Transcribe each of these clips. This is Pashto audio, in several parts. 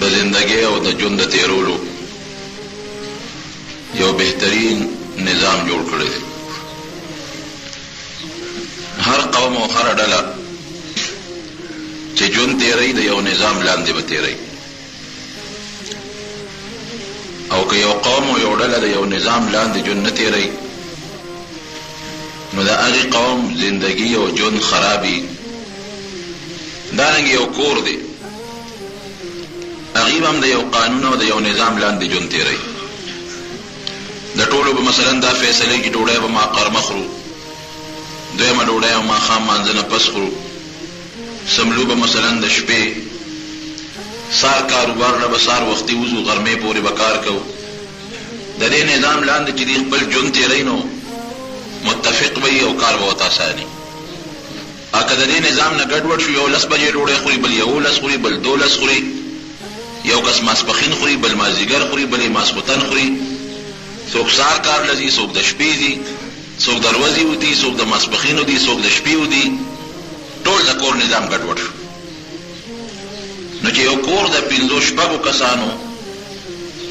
د زندګۍ او د ژوند د تیرولو یو بهترین نظام جوړ کړی دی. هر قوم او هر ډله چې ژوند تیروي د یو نظام لاندې به تیروي، او که یو قوم او یو ډله د یو نظام لاندې ژوند نه تیروي نو د هغې قوم زندګي او ژوند خرابي. دارنګه یو کور دی، هغې هم د یو قانون او د یو نظام لاندې ژوند تیروي. د ټولو به مثلا دا فیصله کې ډوډۍ به ما قرمه خورو، دویمه ډوډۍ او ماښام مانځه نه پس خورو، سملو به مثلا د شپې، سار کاروبار نه به سار وختي وځو، غرمې پورې به کار کوو. د دې نظام لاندې چې دوی خپل ژوند تیروي نو متفق به وي او کار به ورته اساني. که د دې نظام نه ګډوډ شو، یو 10 بجې ډوډۍ خوري، بل 11 خوري، بل 12 خوري، یو کس ماسپښین خوري، بل مازدیګر خوري، بل یې ماسخوتن خوري، څوک سار کار لځي، څوک د شپې ځي، څوک د ورځې ودي، څوک د ماسپښین ودي، څوک د شپې ودي، ټول د کور نظام ګډوډ شو. نو چې یو کور د 5-6 کسانو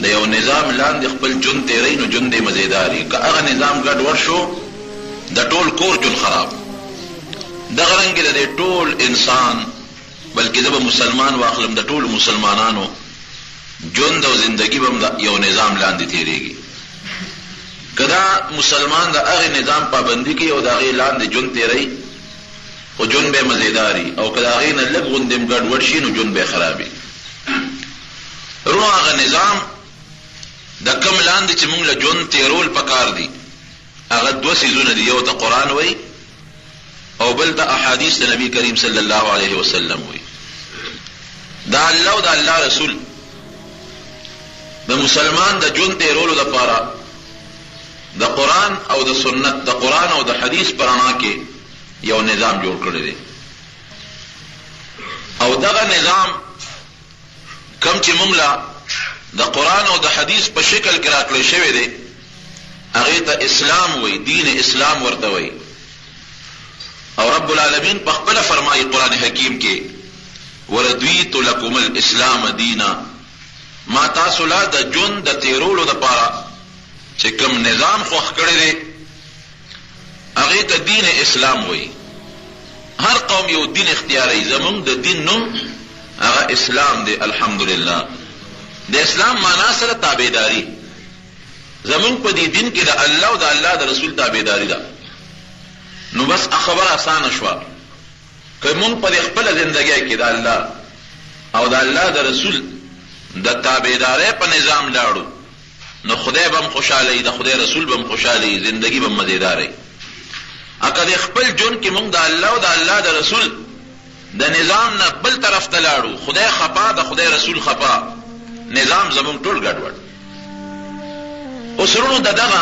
د یو نظام لاندې خپل ژوند تیروي نو ژوند یې مزیدار وي. که هغه نظام ګډوډ شو د ټول کور ژوند خراب. دغه رنګې د ټول انسان، بلکې زه به مسلمان واخلم، د ټولو مسلمانانو ژوند او زندگی به د یو نظام لاندې تیریږي. که دا مسلمان د هغې نظام پابندي کوي او د هغې لاندې ژوند تیروي خو ژوند به یې مزیداري، او که د هغې نه لږ غوندې ګډوډ شي نو ژوند به یې خرابي. روح هغه نظام د کم لاندې چې موږ له ژوند تیرول پکار دي هغه 2 څیزونه دي. یو ته قرآن وایي او بل ته احادیث د نبی کریم صلی الله علیه وسلم وایي. دا الله او د الله رسول د مسلمان د ژوند تیرولو لپاره د قرآن او د سنت، د قرآن او د حدیث په رڼا کې یو نظام جوړ کړی دی. او دغه نظام کم چې موږ له د قرآن او د حدیث په شکل کې راکړی شوی دی هغې ته اسلام وایي، دین اسلام ورته وایي. او رب العالمین په خپله فرمایي قرآن حکیم کې وردیت لکم الاسلام دینا، ما تاسو لا د ژوند د تیرولو دپاره چې کوم نظام خوښ کړی دی هغې ته دین اسلام وایي. هر قوم یو دین اختیاروي، زمونږ د دین نوم هغه اسلام دی. الحمدلله د اسلام معنا سره تابعداري. زمونږ په دې دین کې د الله او د الله د رسول تابعداري ده. نو بس خبره اسانه شوه. که مونږ په خپله زندګۍ کې د الله او د الله د رسول د تابعدارۍ په نظام لاړو نو خدای به هم خوشحاله وي، د خدای رسول به هم خوشحاله وي، زندګي به هم مزیداره وي. که د خپل ژوند کې مونږ د الله او د الله د رسول د نظام نه بل طرف ته لاړو، خدای خفا، د خدای رسول خفا، نظام زمونږ ټول ګډوډ. اوس وروڼو د دغه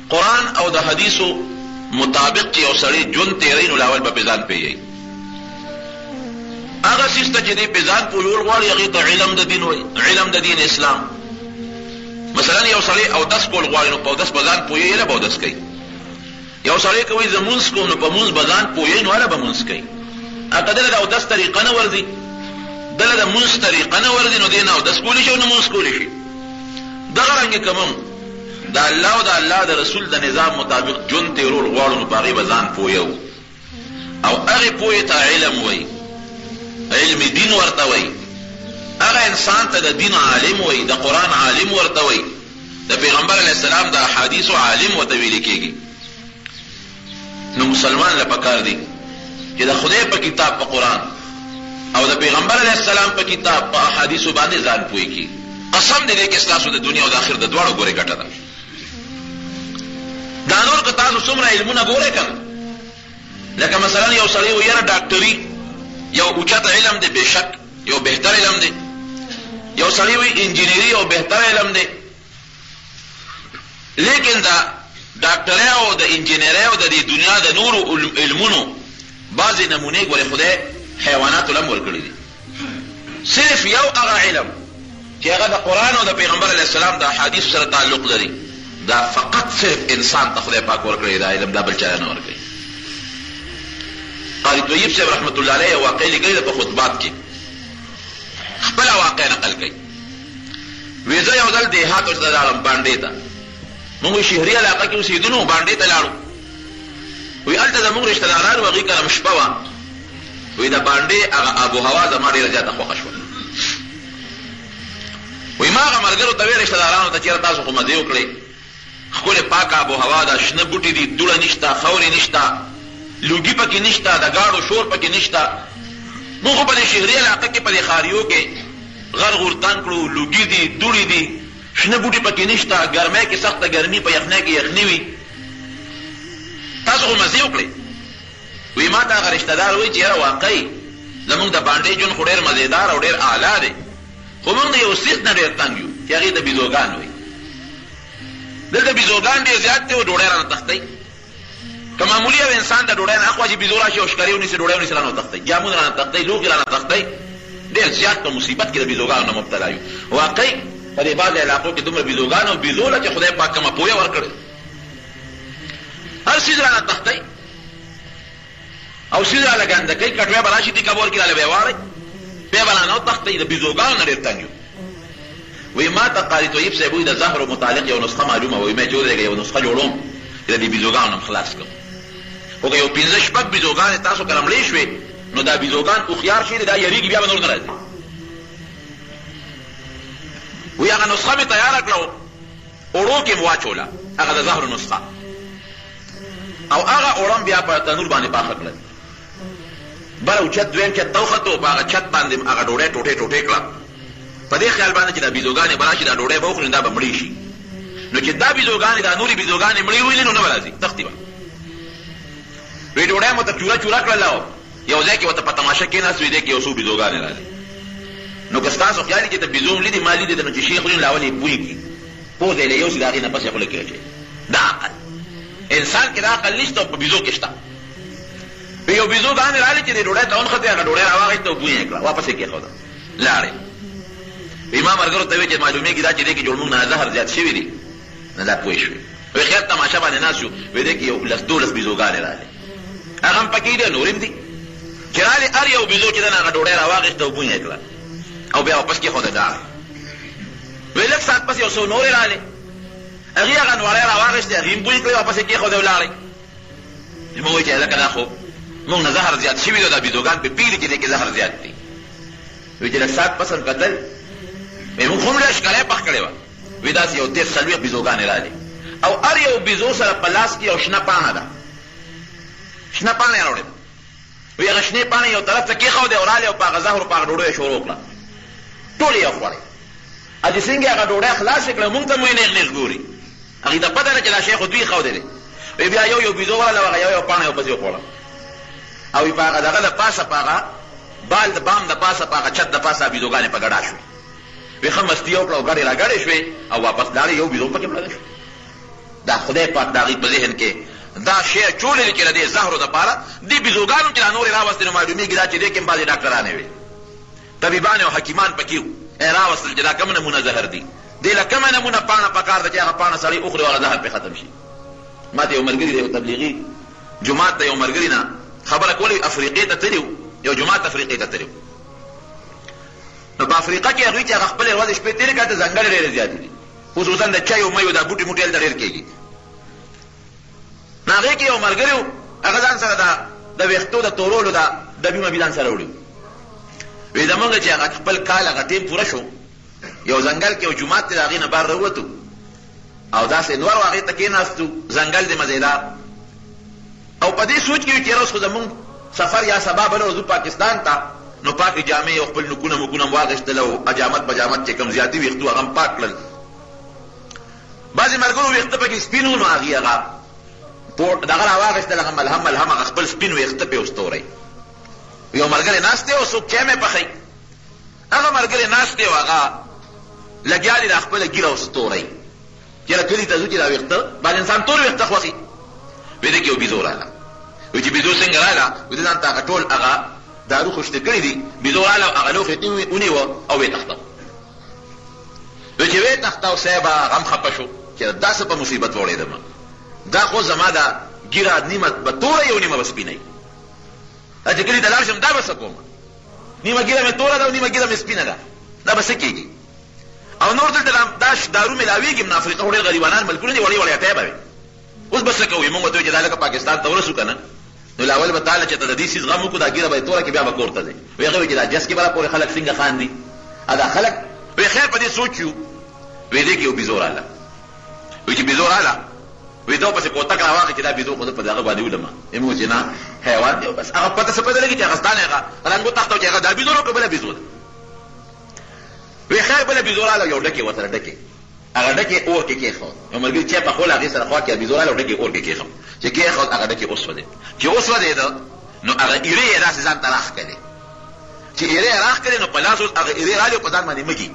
قرآن او د حدیثو مطابق چې یو سړی ژوند تیروي نو لاول به په ځان پوهیږي. هغه څیز ته چې دی په ځان پوهول غواړي هغې ته علم د دین وایي، علم د دین اسلام. مثلا یو سړی اودس کول غواړي نو په اودس به ځان پوهیږي، هله به اودس کوي. یو سړی کوي زه مونځ کوم نو په مونځ به ځان پوهیږي نو هله به مونځ کوي. که دله د اودس طریقه نه ورځي، دله د مونځ طریقه نه ورځي نو دی نه اودس کولی شي او نه مونځ کولی شي. دغه رنګې که موږ د الله او د الله د رسول د نظام مطابق ژوند تیرول غواړو نو په هغې به ځان پوهیو، او هغې پوهې ته علم وایي، علم دین ورته وایي. هغه انسان ته د دین عالم وایي، د قرآن عالم ورته وایي، د پیغمبر علیه السلام د احادیثو عالم ورته ویل کېږي. نو مسلمان له پکار دی چې د خدای په کتاب په قرآن او د پیغمبر علیه السلام په کتاب په احادیثو باندې ځان پوهې کړي. قسم دې دی کې ستاسو د دنیا او د آخرت د دواړو ګورې ګټه ده. دا نور که تاسو څومره علمونه ګورئ که نه، لکه مثلا یو سړی و یاره ډاکټري یو اوچت علم دی، بېشک یو بهتر علم دی. یو سړی وي انجینري یو بهتر علم دی، لیکن دا ډاکټرۍ او د انجینرۍ او د دې دنیا د نورو علمونو بعضې نمونې ګورې خدای حیواناتو له هم ورکړي دي. صرف یو هغه علم چې هغه د قرآن او د پیغمبر علیه السلام د احادیثو سره تعلق لري دا فقط صرف انسان ته خدای پاک ورکړی دا علم، دا بل چا نه ورکړي. قاری طیب صاحب رحمت الله علیه واقع لیکلې ده په خطبات کې، خپله واقع نقل کوي. وی زه یو ځل دیهات ورته لاړم بانډې ته. موږ شهري علاقه کې اوسېدلو، بانډې ته لاړو. وی هلته زموږ رشته داران وو، هغوی کله شپه وه. وی د بانډې هغه آب و هوا زما ډېره زیاته خوښه شوه. وی ما هغه ملګرو ته ویې رشته دارانو ته چېرې تاسو خو مزې وکړئ، ښکلې پاکه آب و هوا ده، شنه بوټي دي، دوړه نشته، خاورې نشته، لوګي پکې نشته، د ګاډو شور پکې نشته. موږ خو په دې شهري علاقه کې په دې ښاریو کې غر غورتان کړو، لوګي دي، دوړې دي، شنه بوټي پکې نشته، ګرمۍ کې سخته ګرمي، په یخنۍ کې یخني وي. تاسو خو مزې وکړئ. وی ما ته هغه رشته دار وایي چې یاره واقعي زموږ د بانډۍ ژوند خو ډېر مزېدار او ډېر اعلی دی، خو موږ د یو سیخ نه ډېر تنګ یو چې هغې ته بیزوګان وایي. دلته بیزوګان ډېر زیات دی او ډوډۍ رانه تښتئ. که معمولي یو انسان ته ډوډۍ نه اخوا چې بیزو راشي او ښکرې ونیسي، ډوډۍ ونیسي، رانه تښتئ، جامونه رانه تښتئ، لوښي رانه تښتئ. ډېر زیات په مصیبت کې د بیزوګانو نه مبتلا یو. واقعي په دې بعضې علاقو کې دومره بیزوګان او بیزو له چې خدای پاک کومه پویه ورکړې، هر څیز رانه تښتئ او څیز راله ګنده کوي. کټوۍ به راشي دې کبور کې راله به یې واړئ، بیا به رانه وتښتئ. د بیزوګانو نه ډېر تنګ یو. وی ما ته قاضي طیب صاحب وایي د زهرو متعلق یو نسخه معلومه وه. مې چې ودرېږه یو نسخه جوړوم چې د دې بیزوګانو نه خلاص کړم. خو که یو 5-6 بیزوګانې تاسو کله مړې شوې نو دا بیزوګان هوښیار شي دا یریږي، بیا به نور نه راځي. وی هغه نسخه مې تیاره کړه، اوړو کې مې واچوله، هغه د زهرو نسخه، او هغه اوړم بیا په تنور باندې پاخه کړل. بل اوچت دویم چت ته وختو، په هغه چت باندې هغه ډوډۍ ټوټې کړه، په دې خیال باندې چې دا بیزوګانې به راشي دا ډوډۍ به وخوري، دا به مړې شي. نو چې دا بیزوګانې دا نورې بیزوګانې مړې وویني نو نه به راځي، تښتي به. وی ډوډۍ مو ته چوره کړله او یو ځای کې ورته په تماشه کېناست، وی دی کې یو څو بیزوګانې راځي. نو که ستاسو خیال وي چې ته بیزو لیدي ما لیدې ده نو چې شی خوري نو له اول یې بوی کړي، پوزه یې له یوسي د هغې نه پس یې خوله کې اچوي. دا عقل انسان کې دا عقل نشته او په بیزو کې شته. یو بیزوګانې راغلې چې دې ډوډۍ ته ونښتې، هغه ډوډۍ راواخېسته او بوی یې کړه، واپس یې کېښوده، لاړې. ما ملګرو ته ویې چې معلومېږي دا چې دې کې جوړ موږ نه زهر زیات شوي دي، نه دا پوه شوې. وی خیر تماشه باندې ناست شو، وی دې کې یو 10-12 بیزوګانې راغلې، هغه هم پکې دي نور هم دي چې راغلې. هر یو بیزو چې ده نه هغه ډوډۍ راواخېسته او بوی یې کړه او بیا واپس کېښوده ډاړې. وی لږ ساعت پس یو څو نورې راغلې، هغې هغه نوړۍ راواخېستې، هغې هم بوی کړې، واپس یې کېښودې ولاړې. ما وایي چې هلکه دا خو موږ نه زهر زیات شوي دي، دا بیزوګان په پیلي کې دې کې زهر زیات دي. وی چې لږ ساعت پس هم کتل، وی موږ خو هم ډېره ښکلی پخ کړې وه. وی داسې یو 30-40 بیزوګانې راغلې او هر یو بیزو سره په لاس کې یو شنه پاڼه ده، شنه پاڼه یې راوړې ده. وی هغه شنې پاڼې یو طرف ته کېښودې او راغلې او په هغه زهرو په هغه ډوډۍ یې شروع کړه، ټولې یې وخوړې. چې څنګه هغه ډوډۍ خلاصې کړه موږ ته مو یې نېغ ګوري، هغې ته پته ده چې دا شی خو دوی ښودې دی. وی بیا یو بیزو ورغله او هغه یو پاڼه یې ورپسې وخوړه او په هغه دغه د پاسه په هغه بال د بام د پاسه په هغه چت د پاسه بیزوګانې په ګډا شوې. وی ښه مستي یې وکړه او ګډې راګډې شوې او واپس لاړې، یو بیزو پکې مړه شو. دا خدای پاک د هغې په ذهن کې دا شی چولې چې د دې زهرو دپاره دې بیزوګانو چې دا نورې راوستې نو معلومېږي دا چې دې کې هم بعضې ډاکټرانې وې، طبیبان او حکیمان پکې وو، راوستل چې دا کوم نمونه زهر دي، دې له کومه نمونه پاڼه پکار ده چې هغه پاڼه سړی وخوري او هغه زهر پرې ختم شي. ما ته یو ملګري دی، یو تبلیغي جومات ته یو ملګري نه خبره کوله، افریقې ته تللي وو، یو جومات افریقې ته تللي وو. نو په افریقا کې هغوی چې هغه خپلې ورځې شپې تېرې کړه ته ځنګلې ډېرې زیاتې دي، خصوصا د چایو میو دا بوټي موټي هلته ډېر کېږي. نو هغې کې یو ملګري وو، هغه ځان سره د ویښتو د تورولو دا ډبي مبي ځان سره وړي. وی زمونږ چې هغه خپل کال هغه ټیم پوره شو، یو ځنګل کې یو جومات دی د هغې نه بار راووتو او داسې نور و هغې ته کېناستو، ځنګل دی مزېدار، او په دې سوچ کې وي چې یاره اوس خو زمونږ سفر یا سبا بله ورځو پاکستان ته، نو پاکې جامې او خپل نوکونه موکونه م واخېستل او اجامت بجامت چې کوم زیاتي ویښتو هغه م پاک کړل. بعضې ملګرو ویښته پکې سپین وو، نو هغې هغه دغه راواخېستل، هغه ملهم هغه خپل سپین ویښته پرې وستوری. یو ملګری ناست دی او څوک چای مې پخوي، هغه ملګری ناست دی او هغه لګیا دی د خپله ږیره وستوری، چېرې کلي ته ځو چې دا ویښته بعض انسان تور ویښته خوښي. وی دې کې یو بیزو راغله، وی چې بیزو څنګه راغله، وی دې ځان ته هغه ټول هغه دارو خوشته کړي دي، بیزو راغله هغه لوښې ونیوه او ویې تښته. وی چې ویې تښته صاحب هغه هم خفه شو چې دا څه په مصیبت وړېدم، دا خو زما دا ږیره نیمه به توره یو نیمه به سپینه وي، چې کلي ته لاړ شم دا به څه کوم، نیمه ږیره مې توره ده او نیمه ږیره مې سپینه ده، دا به څه کېږي؟ او نور دلته دا دارو ملاوېږي من افریقا خو ډېر غریبانان ملکونه دي وړې وړې اټۍ به وي. اوس به څه کوو؟ موږ ورته وایو چې دا لکه پاکستان ته ورسو که نه، نو لاول به تاله چې ته د دې څیز غم وکړو دا ګیره به یې توره کړې بیا به کور ته ځې. وایي هغه وایي چې دا جس کې به را پورې خلک څنګه خاندي؟ دا خلک وایي خیر په دې سوچ یو. وایي دې کې یو بیزو راغله. وایي چې بیزو راغله وایي دا پسې کوتک راواخلې چې دا بیزو خو زه په دغه باندې ولمه. موږ چې نه حیوان دی بس هغه پته څه پته لګي چې هغه ستانه هغه رنګ وتښتو چې هغه دا بیزو راکړه بله بیزو ده. وایي خیر بله بیزو راغله یو ډکې ورسره ډکې هغه ډکې اور کې کېښود. یو ملګري چای پخول هغې سره خوا کې بیزو راغله ډکې اور کې کېښود. چې کېښود هغه ډکې وسودې. چې وسودېده نو هغه ایرې یې داسې ځان ته راښ کړې. چې ایرې یې راښ کړې نو په لاس اوس هغه ایرې رالې په ځان باندې مږي.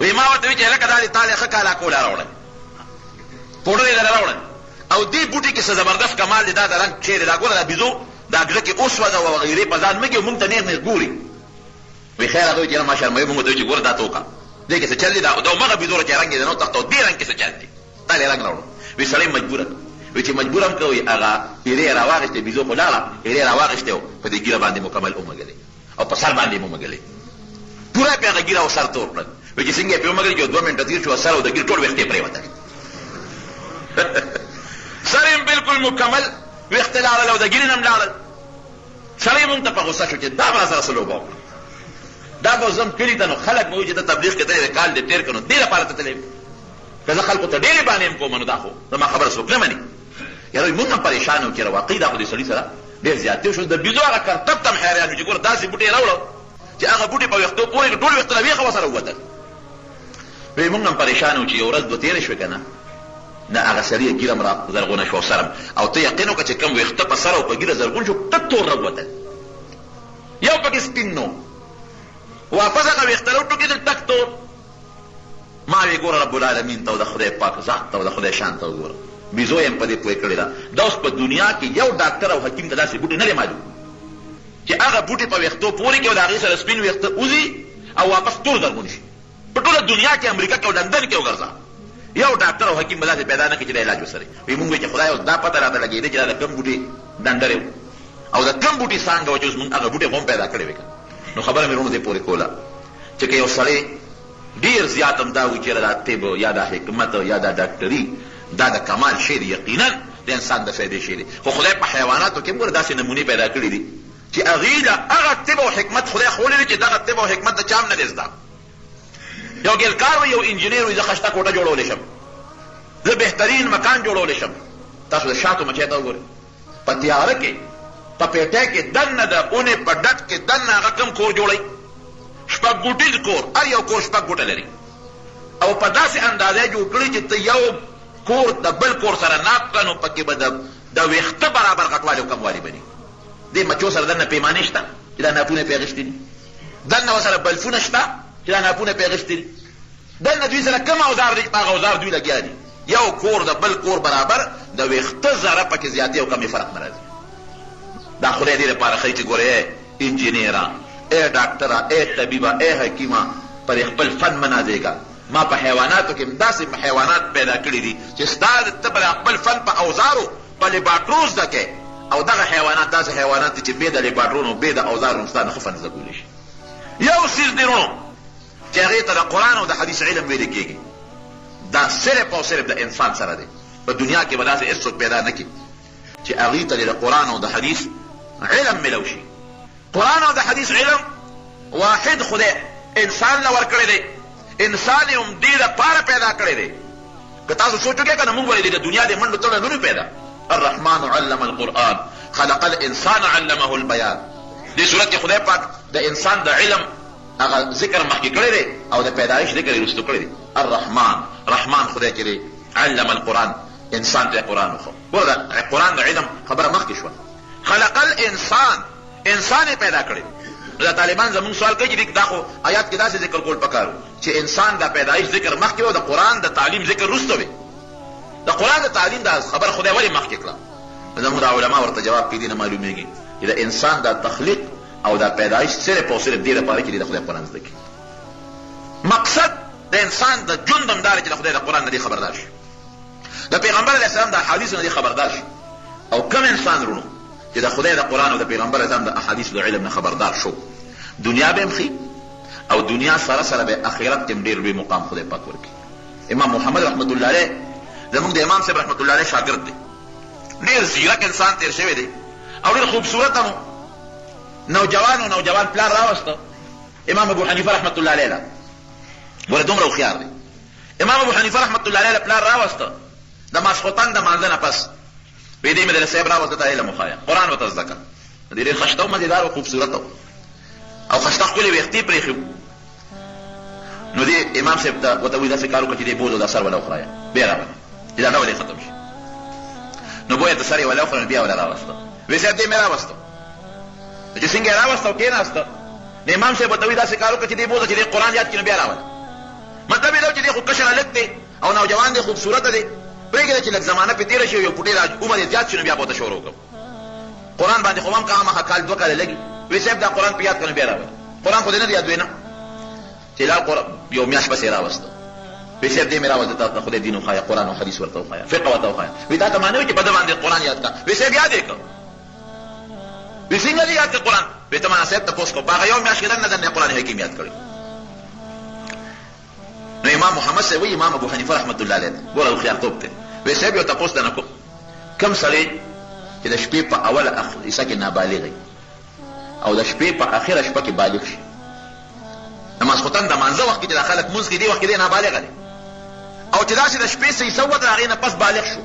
وایي ما ورته وایي چې هلکه دا دې تا دې ښه کاله کوله راوړل پوډر یې دله راوړل او دې بوټي کې څه زبردست کمال دی. دا د رنګ چیرې دا ګوره دا بیزو دا ډکې وسوده او هغه ایرې په ځان مږي او مونږ ته نیغ نیغ ګوري. وایي خیر هغه وایي چې نه ما شرموي. مونږ ورته وایي چې ګوره دا ته وکړه دې کې څه چل دی. دا همغه بیزو چې رنګ یې دی نو تښتو دې رنګ کې څه چل دی دا دې رنګ راوړو. وایي سړی مجبوره وایي چې مجبور هم کوي هغه ایرې یې راواخېستې بیزو خو لاړه ایرې یې راواخېستې او په دې ګیره باندې مکمل ومږلې او په سر باندې یې ومږلې. پوره پې هغه ګیره او سر تور کړل. وایي چې څنګه یې پې ومږلې چې 2 منټه تېر شو سر او د ګیرې ټول ویښتې پرېوتل. سر یې بلکل مکمل ویښته لاړل او د ګیرې نه هم لاړل. سړی مونږ ته په غوسه شو چې دا به راسره څه لوبه وکړه. دا به ځم کلي ته نو خلک به وایي چې ته تبلیغ کې تللی دی کال دې تېر کړ نو دې لپاره ته تللی که زه خلکو ته ډېرې بانې یم کوم نو دا خو زما خبره څوک نه مني. یاره مونږ هم پریشان وو چې واقعي دا خو دې سړي سره ډېر زیاتې شو. د بیزو هغه کرتب ته هم حیران وو چې ګوره داسې بوټي یې راوړه چې هغه بوټي په ویښتو پورې ټول ویښته له ویښه ورسره ووتل. وایي مونږ هم پریشان وو چې یو ورځ دوه تېرې شوې که نه نه هغه سړي یې ګیره هم را زرغونه شوه سره او ته یقین وکړه چې کوم ویښته په سر او په ګیره زرغون شو ټک تور رنګ وتل. یو پکې سپین نو واپس هغه ویښته راوټوکېدل ټک تور. ما وی ګوره رب العالمین ته او د خدای پاک ذات ته او د خدای شان ته وګوره. بیزو یم په دې پوه کړې ده. دا اوس په دنیا کې یو ډاکټر او حکیم ته داسې بوټي نه دی معلوم چې هغه بوټي په ویښتو پورې کړي او د هغې سره سپین ویښته وځي او واپس تور زرغون شي. په ټوله دنیا کې امریکا کې او لندن کې وګرځه یو ډاکټر او حکیم به داسې پیدا نه کړي چې دا علاج وسري. وایي مونږ وایي چې خدای اوس دا پته راته لګېدې چې دا د کوم بوټي ډنډرې و او د کوم بوټي څانګه وه چې اوس مونږ هغه بوټي هم پیدا کړې وې. نو خبره مې وروڼو دې پورې کوله چې که یو سړی ډېر زیات هم دا وایي چې دا طب یا دا حکمت یا دا ډاکټري دا د کمال شی دی یقینا د انسان د فایدې شی دی. خو خدای په حیواناتو کې هم ګوره داسې نمونې پیدا کړي دي چې هغې له هغه طب او حکمت خدای ښوولې دی چې دغه طب او حکمت د چا هم نه دی زده. یو ګلکار وایي یو انجینر وایي زه ښایسته کوټه جوړولی شم زه بهترین مکان جوړولی شم. تاسو د شاتو مچۍ ته وګورئ په تیاره کې په پیټۍ کې دننه د اونې په ډټ کې دننه هغه کوم کور جوړوي شپږ ګوټیز کور. هر یو کور شپږ ګوټه لري او په داسې اندازه یې جوړ کړي چې ته یو کور د بل کور سره ناپ کړه نو پکې به د ویښته برابر غټوالی او کموالی بني. دې مچو سره دننه پیمانې شته چې دا ناپونه یې پې اخېستي دي. دننه ورسره بلفونه شته چې دا ناپونه یې پې اخېستي دي. دننه دوی سره کوم اوزار دی هغه اوزار دوی لګیا دي. یو کور د بل کور برابر د ویښته ذره پکې زیاتې او کمې فرق نه راځي. دا خدای دې لپاره ښایي چې ګوره ای انجینیره ای ډاکټره ای طبیبه ای حکیمه پر خپل فن منازېږه. ما په حیواناتو کې داسې حیوانات پیدا کړي دي چې ستا ته به خپل فن په اوزارو په لیباټرو زده کوې او دغه حیوانات داسې حیوانات دي چې بې د لیباټرونو بې د اوزارو ستا نه ښه فن زده کولی شي. یو څیز دی وروڼو چې هغې ته د قرآن او د حدیث علم ویلې کېږي دا صرف او صرف د انسان سره دی. په دنیا کې به داسې هېڅوک پیدا نه کړي چې هغې ته د قرآن او د حدیث علم ملو شي. قرآن او د حدیث علم واحد خدای انسان له ورکړی دی. انسان یې هم دې دپاره پیدا کړی دی. که تاسو سوچ وکړئ که نه مونږ ولې د دنیا د منډو تړه نه پیدا. الرحمن علم القرآن خلق الانسان علمه البیان. دې صورت کې خدای پاک د انسان د علم هغه ذکر مخکې کړی دی او د پیدایش ذکر یې وروستو کړی دی. الرحمن رحمان خدای چې دی علم القرآن انسان ته قرآن وښو. ګوره د قرآن د علم خبره مخکې شوه. خلق الانسان انسان یې پیدا کړی. دا طالبان زمونږ سوال کوي چې دا خو آیات کې داسې ذکر کول پکار چې انسان د پیدایش ذکر مخکې و د قرآن د تعلیم ذکر وروسته وي. د قرآن د تعلیم دا خبر خدای ولې مخکې کړه؟ زموږ د علما ورته جواب کې دي نه معلومېږي چې د انسان د تخلیق او د پیدایش صرف او صرف دې لپاره چې د خدای قرآن زده کړي. مقصد د انسان د ژوند هم دا دی چې د خدای د قرآن نه دې خبردار شي، د پیغمبر علیه السلام د احادیثو نه دې خبردار شي. او کم انسان رونو چې د خدای د قرآن او د پیغمبر علیه السلام د احادیثو د علم نه خبردار شو، دنیا به هم ښي او دنیا سره سره به آخرت کې ډېر لوی مقام خدای پاک ورکړي. امام محمد رحمت الله علیه زموږ د امام صاحب رحمت الله علیه شاګرد دی، ډېر ځیرک انسان تېر شوی دی او ډېر خوبصورت هم نوجوان پلار راوسته امام ابو حنیفه رحمت الله علیه له، ګوره دومره هوښیار دی. امام ابو حنیفه رحمت الله علیه له پلار راوسته د ماسخوتن د مانځه نه پس په دې مې د صاحب راوسته ته علم وښایه، قرآن ورته زده کړه. ډېر خشته او مزېدار او خوبصورت او خشته ښکلې ویښتې پرېښې وو. نو دې امام صاحب ته ورته وایي داسې کار وکړه چې دې بوز او دا سر وله وخورایه، بیا راوله چې دا ډول یې ختم شي. نو بویه د سر یې وله وخوره، بیا وله راوسته. وایي صاحب دې مې راوسته. چې څنګه یې راوسته او کېناسته، نو امام صاحب ورته وایي داسې کار وکړه چې دې بوزه چې دې قرآن یاد کړي، نو بیا راوله. مطلب یې دا چې دې خو کشر هلک دی او نوجوان دی، خوبصورته دی، پرېږده چې لږ زمانه پرې تېره شي او یو پوټې عمر یې زیات شي، نو بیا به ورته شروع وکړم. قرآن باندې خو هم خامخا کال 2 کاله لګي. وایي صاحب دا قرآن په یاد کړه، بیا راوله. قرآن خو دې نه دی یاد وی نه، چې لا یو میاشت پسې راوسته. وایي صاحب دې مې راوسته تا ته خدای دین وښایه، قرآن او حدیث ورته وښایه، فقه ورته وښایه. وایي تا ته ما نه وایي چې په ده باندې قرآن یاد کړه. وایي صاحب یاد یې کړه. وایي څنګه دې یاد کړه قرآن؟ وایي ته ما صاحب تپوس کړه، په هغه یو میاشت کې دننه قرآن حکیم یاد کړی. نو امام محمد صاحب وایي امام ابو حنیفه رحمت الله علیه ګوره هوښیارتوب دی. وایي صاحب یو تپوس درنه کوم، کوم سړی چې د شپې په اوله حصه کې نابالغ وي او د شپې په اخره شپه کې بالغ شي، د ماسخوتن د مانځه وخت کې چې د خلک مونځ کوي، دې وخت کې دی نابالغه دی، او چې داسې د شپې څه حصه وه د هغې نه پس بالغ شو،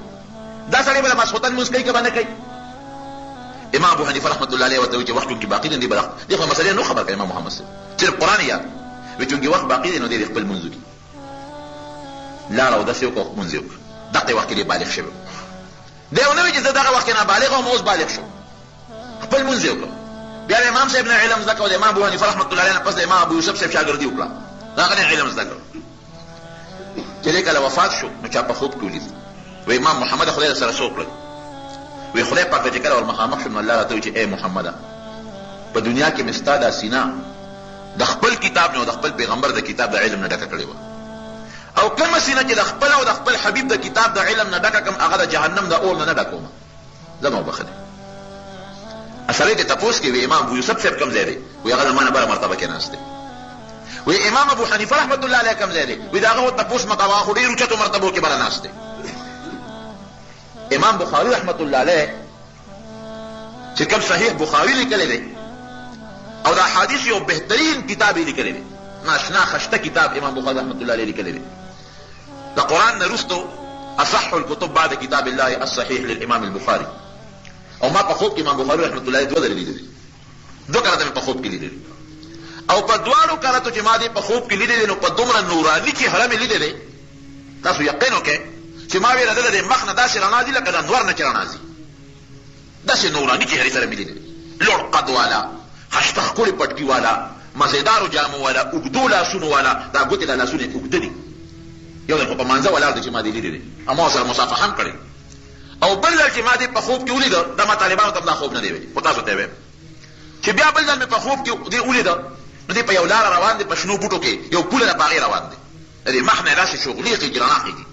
دا سړی به د ماسخوتن مونځ کوي که به نه کوي؟ امام ابو حنیفه رحمت الله علیه ورته وایي چې وخت چونکې باقي دی، دې خو مسلې نه خبر کړه امام محمد صاحب، صرف قرآن یاد وایي چونکې وخت باقي دی، نو دې خپل مونځ وکړي، لاړه اودس یې وکړه او مونځ یې وکړه، دغې وخت کې دی بالغ شوی. دی ونه وایي چې زه دغه وخت کې نابالغ وم اوس بالغ شو، خپل مونځ یې وکړه. بیا د امام صاحب نه علم زده کړه، د امام ابو حنیفه رحمت الله علیه نه پس د امام ابو یوسف صاحب شاګردي وکړه، د هغه نه علم زده کړه. چې دی کله وفات شو نو چا په خوب کې ولید، وایي امام محمد خدای در سره څه وکړل؟ وایي خدای پاک چې کله ور مخامخ شو نو الله راته وایي چې ای محمده، په دنیا کې مې ستا دا سینه د خپل کتاب نه او د خپل پیغمبر د کتاب د علم نه ډکه کړې وه، او کومه سینه چې د خپل او د خپل حبیب د کتاب د علم نه ډکه کړم، هغه د جهنم د اور نه ډکومه، زما وبخلې. سړی ته تپوس کې وي امام ابو یوسف صاحب کوم ځای دی؟ وایي هغه زما نه بله مرتبه کې ناست دی. وایي امام ابو حنیفه رحمت الله علیه کوم ځای دی؟ وایي د هغه تپوس مه کوه، خو ډېرو اوچتو مرتبو کې بله ناست دی. امام بخاري رحمت الله علیه چې کوم صحیح بخاري لیکلی دی او د احادیث یو بهترین کتاب یې لیکلی دی، ناشنا خشته کتاب امام بخاري رحمت الله علیه لیکلی دی. د قرآن نه وروستو اصح الکتب بعد کتاب الله الصحیح للامام البخاري، او ما په خوب کې امام بخاري رحمت الله علیه 2 ځلې لیدلی، 2 کرته مې په خوب کې لیدلی، او په دواړو کرتو چې ما دې په خوب کې لیدلی نو په دومره نوراني چهره مې لیدلی، تاسو یقین وکړئ چې ما ویله ده د مخ نه داسې رڼا ځي لکه د انوار نه چې رڼا ځي، داسې نوراني چهرې سره مې لیدلی، لوړ قد والا، خشته ښکلې پټکي والا، مزېدارو جامو والا، اوږدو لاسونو والا، دا ګوتې دا لاسونه یې اوږده دي، یو ځل خو په مانځه ولاړ دی چې ما دې لیدلی، اما ورسره مصافحه هم کړې، او بل ځل چې ما دې په خوب کې ولیده، دا ما طالبانو ته هم دا خوب نه دی ویلی، خو تاسو ته یې وایم چې بیا بل ځل مې په خوب کې دې ولیده، نو دې په یو لاره روان دی، په شنو بوټو کې یو پوله ده په هغې روان دی، د دې مخ نه داسې شغلېږي رڼا خېږي.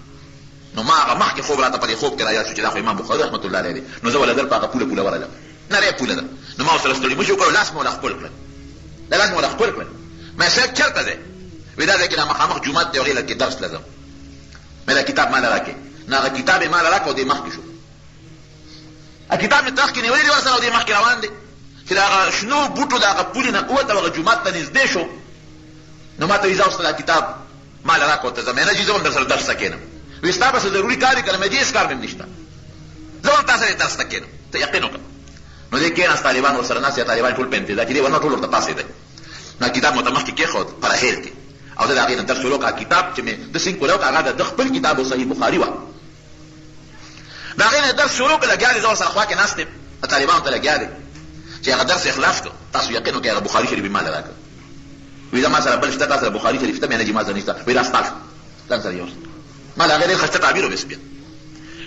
نو ما هغه مخکې خوب راته په دې خوب کې را یاد شو چې دا خو امام بخاري رحمت الله علیه دی، نو زه ولدل په هغه پوله ورغلم، نری پوله ده، نو ما ورسره ستړي مشي وکړو، لاس مې وله ښکل کړل، دا لاس مې وله ښکل کړل. ما صاحب چېرته دی؟ وایي دا ځای کې دا مخامخ جومات دی، هغې لږ کې درس لځم، مې دا کتاب ماله راکړې، نو هغه کتاب یې ماله راکړه او دې مخکې شو، کتاب مې تخ کې نیولی دی ورسره او دې مخکې روان دی، چې د هغه شنو بوټو د هغه پولې نه ووت او هغه جومات ته نږدې شو، نو ما ته وایي ځه اوس دا کتاب ماله راکړه ورته ځه، مې نه چې زه هم در سره درس ته کښېنم. وایي ستا به څه ضروري کار یې که نه؟ مې دې هېڅ کار مې هم نشته، زه هم تا سره درس ته کښېنم، ته یقین وکړه. نو دې کښېناست، طالبان ورسره ناست یا طالبان ټول په انتظار کې دي، ورنه ټول ورته پاڅېدل. نو کتاب مو ته مخکې کېښود په رحیل کې، او زه د هغې نه درس شروع کړه. کتاب چې مې د سینګ کولی وکړه هغه د خپل کتاب او صحیح بخاري وه، د هغې نه درس شروع کړه، لګیا دی، زه ورسره خوا کې ناست یم، طالبانو ته لګیا دی چې هغه درس یې خلاص کړ. تاسو یقین وکړئ هغه بخاري شریف یې ماله راکړ. وایي دا ما سره بل شته، تا سره بخاري شریف شته؟ مې نه جي ما سره نشته. وایي دا ستا شو، ځان سره یوسه، ما له هغې ډېر ښایسته تعبیر وبس. بیا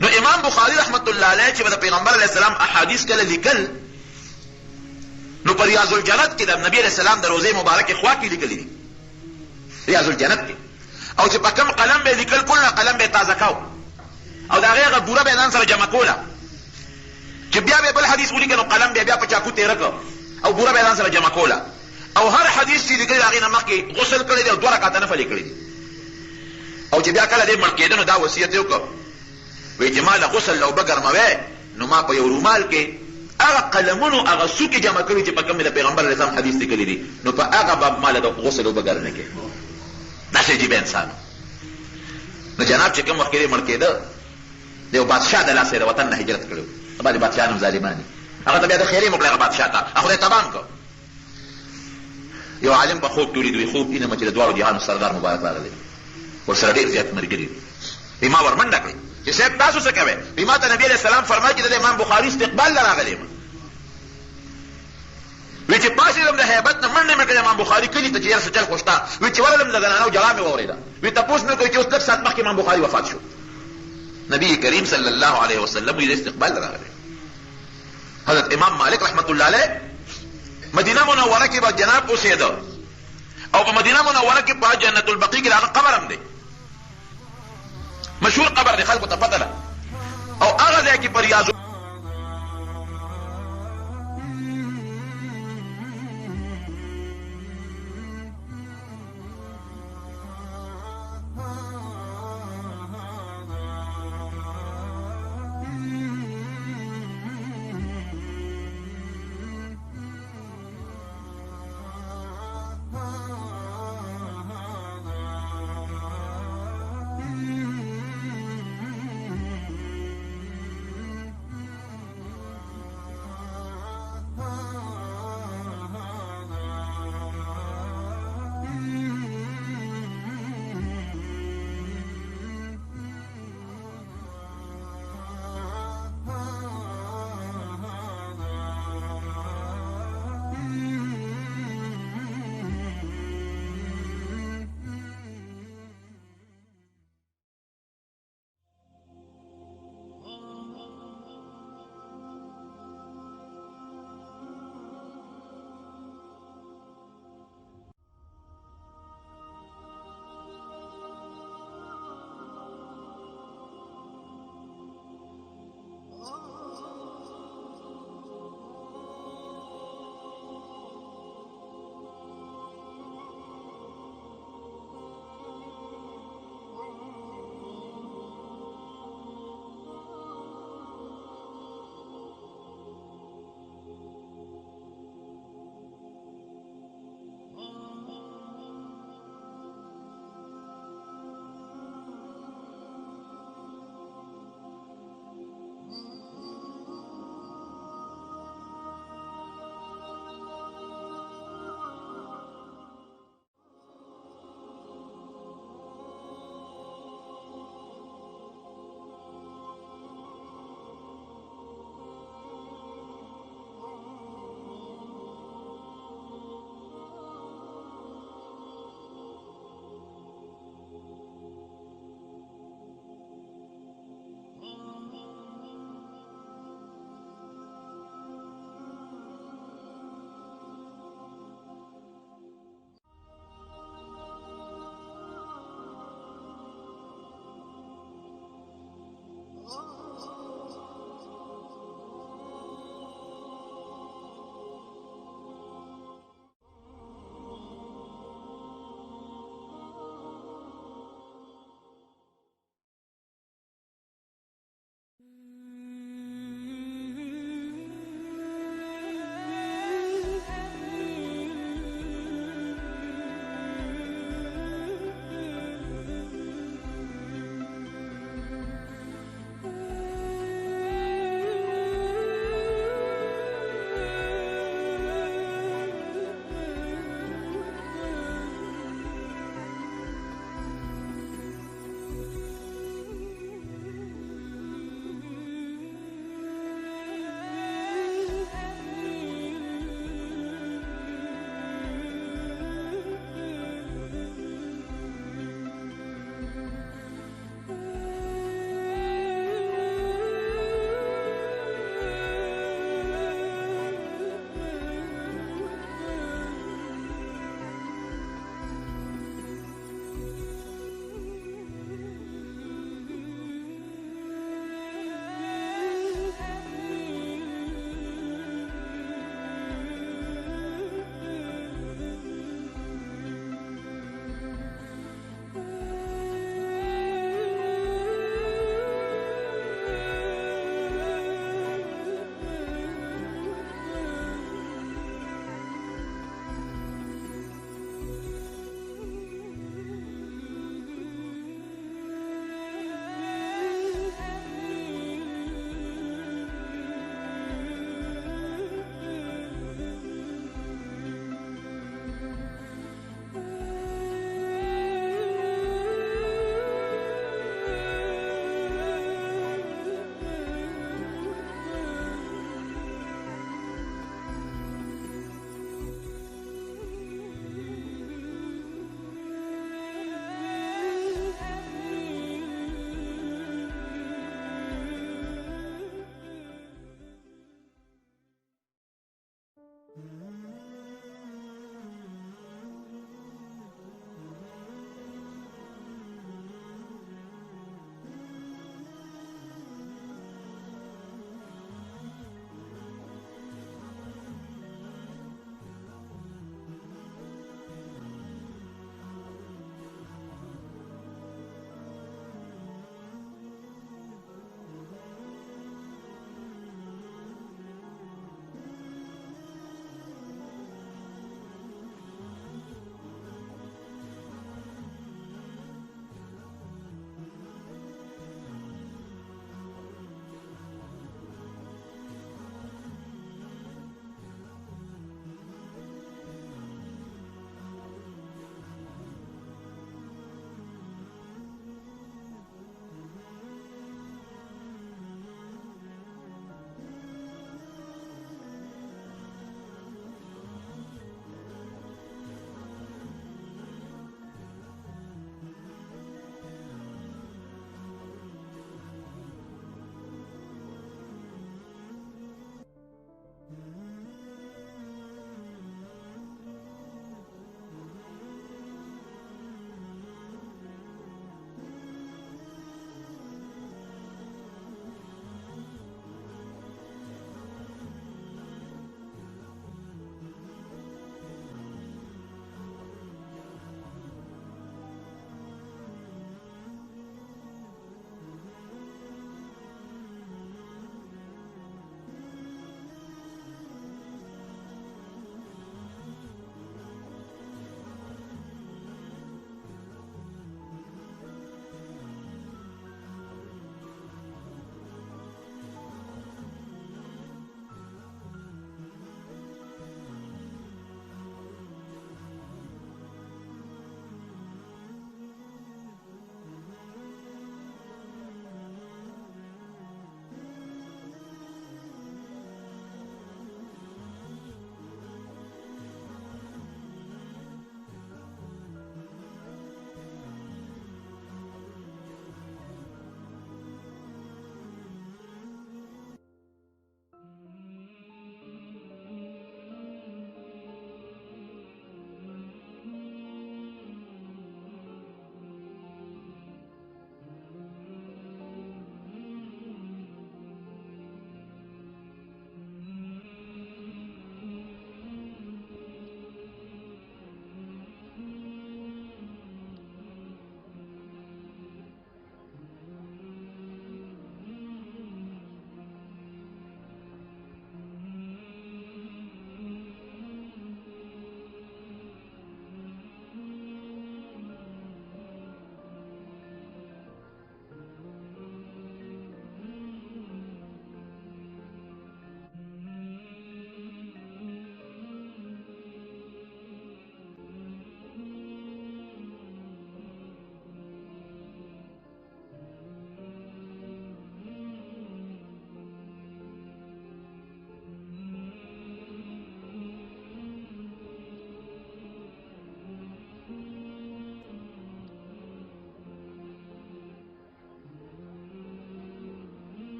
نو امام بخاري رحمت الله علیه چې به د پیغمبر علیه السلام احادیث کله لیکل، نو په ریاض الجنت کې د نبي علیه السلام د روضې مبارکې خوا کې لیکلي دي، ریاض الجنت کې، او چې په کوم قلم به یې لیکل، کله قلم به یې تازه کاو، او د هغې هغه بوره به یې ځان سره جمع کوله، چې بیا به بل حدیث ولیکه نو قلم به بیا په چاقو تېره کړ او بوره به یې ځان سره جمع کوله، او هر حدیث چې لیکلي هغې نه مخکې غسل کړی دی او 2 رکعته نفل یې کړی دي. او چې بیا کله دی مړ کېده نو دا وصیت یې وکړ، وایي چې ما له غسل له اوبه ګرموی نو ما په یو رومال کې هغه قلمونو هغه څوکې جمع کړي چې په کوم د پیغمبر علیه السلام حدیث لیکلي دي، نو په هغه به ما له د غسل اوبه ګرمې کړې. داسې عجیبه انسان. نو جناب چې کوم وخت کې دی مړ کېده د یو بادشاه د لاسه د وطن نه هجرت کړی و. بعضې بادشاهان هم ظالمان دي، هغه ته بیا د خیرې وکړی هغه بادشاه ته، خدای تمام کړ. یو عالم په خوب کې ولید، وایي خوب وینم چې د دواړو جهانو سردار مبارک راغلی، ورسره ډېر زیات ملګري دي. ما ور منډه کړې چې صاحب تاسو څه کوئ؟ ما ته نبي علیه السلام فرمایي چې د امام بخاري استقبال له راغلی یم. وی چې پاسېدم د هیبت نه منډه مې کړې امام بخاري کلي ته چې یاره څه چل خو شته. وی چې ورغلم د زنانو جلا مې واورېده. وی تپوس مې وکړ چې اوس لږ ساعت مخکې امام بخاري وفات شو. نبي کریم صلی الله علیه وسلم وی د استقبال راغلی. حضرت امام مالک رحمت الله علیه مدینه منوره کې به جناب اوسېده، او په مدینه منوره کې په جنت البقیع کې د هغه قبر هم دی، مشهور قبر دی، خلکو ته پته ده. او هغه ځای کې په ریاض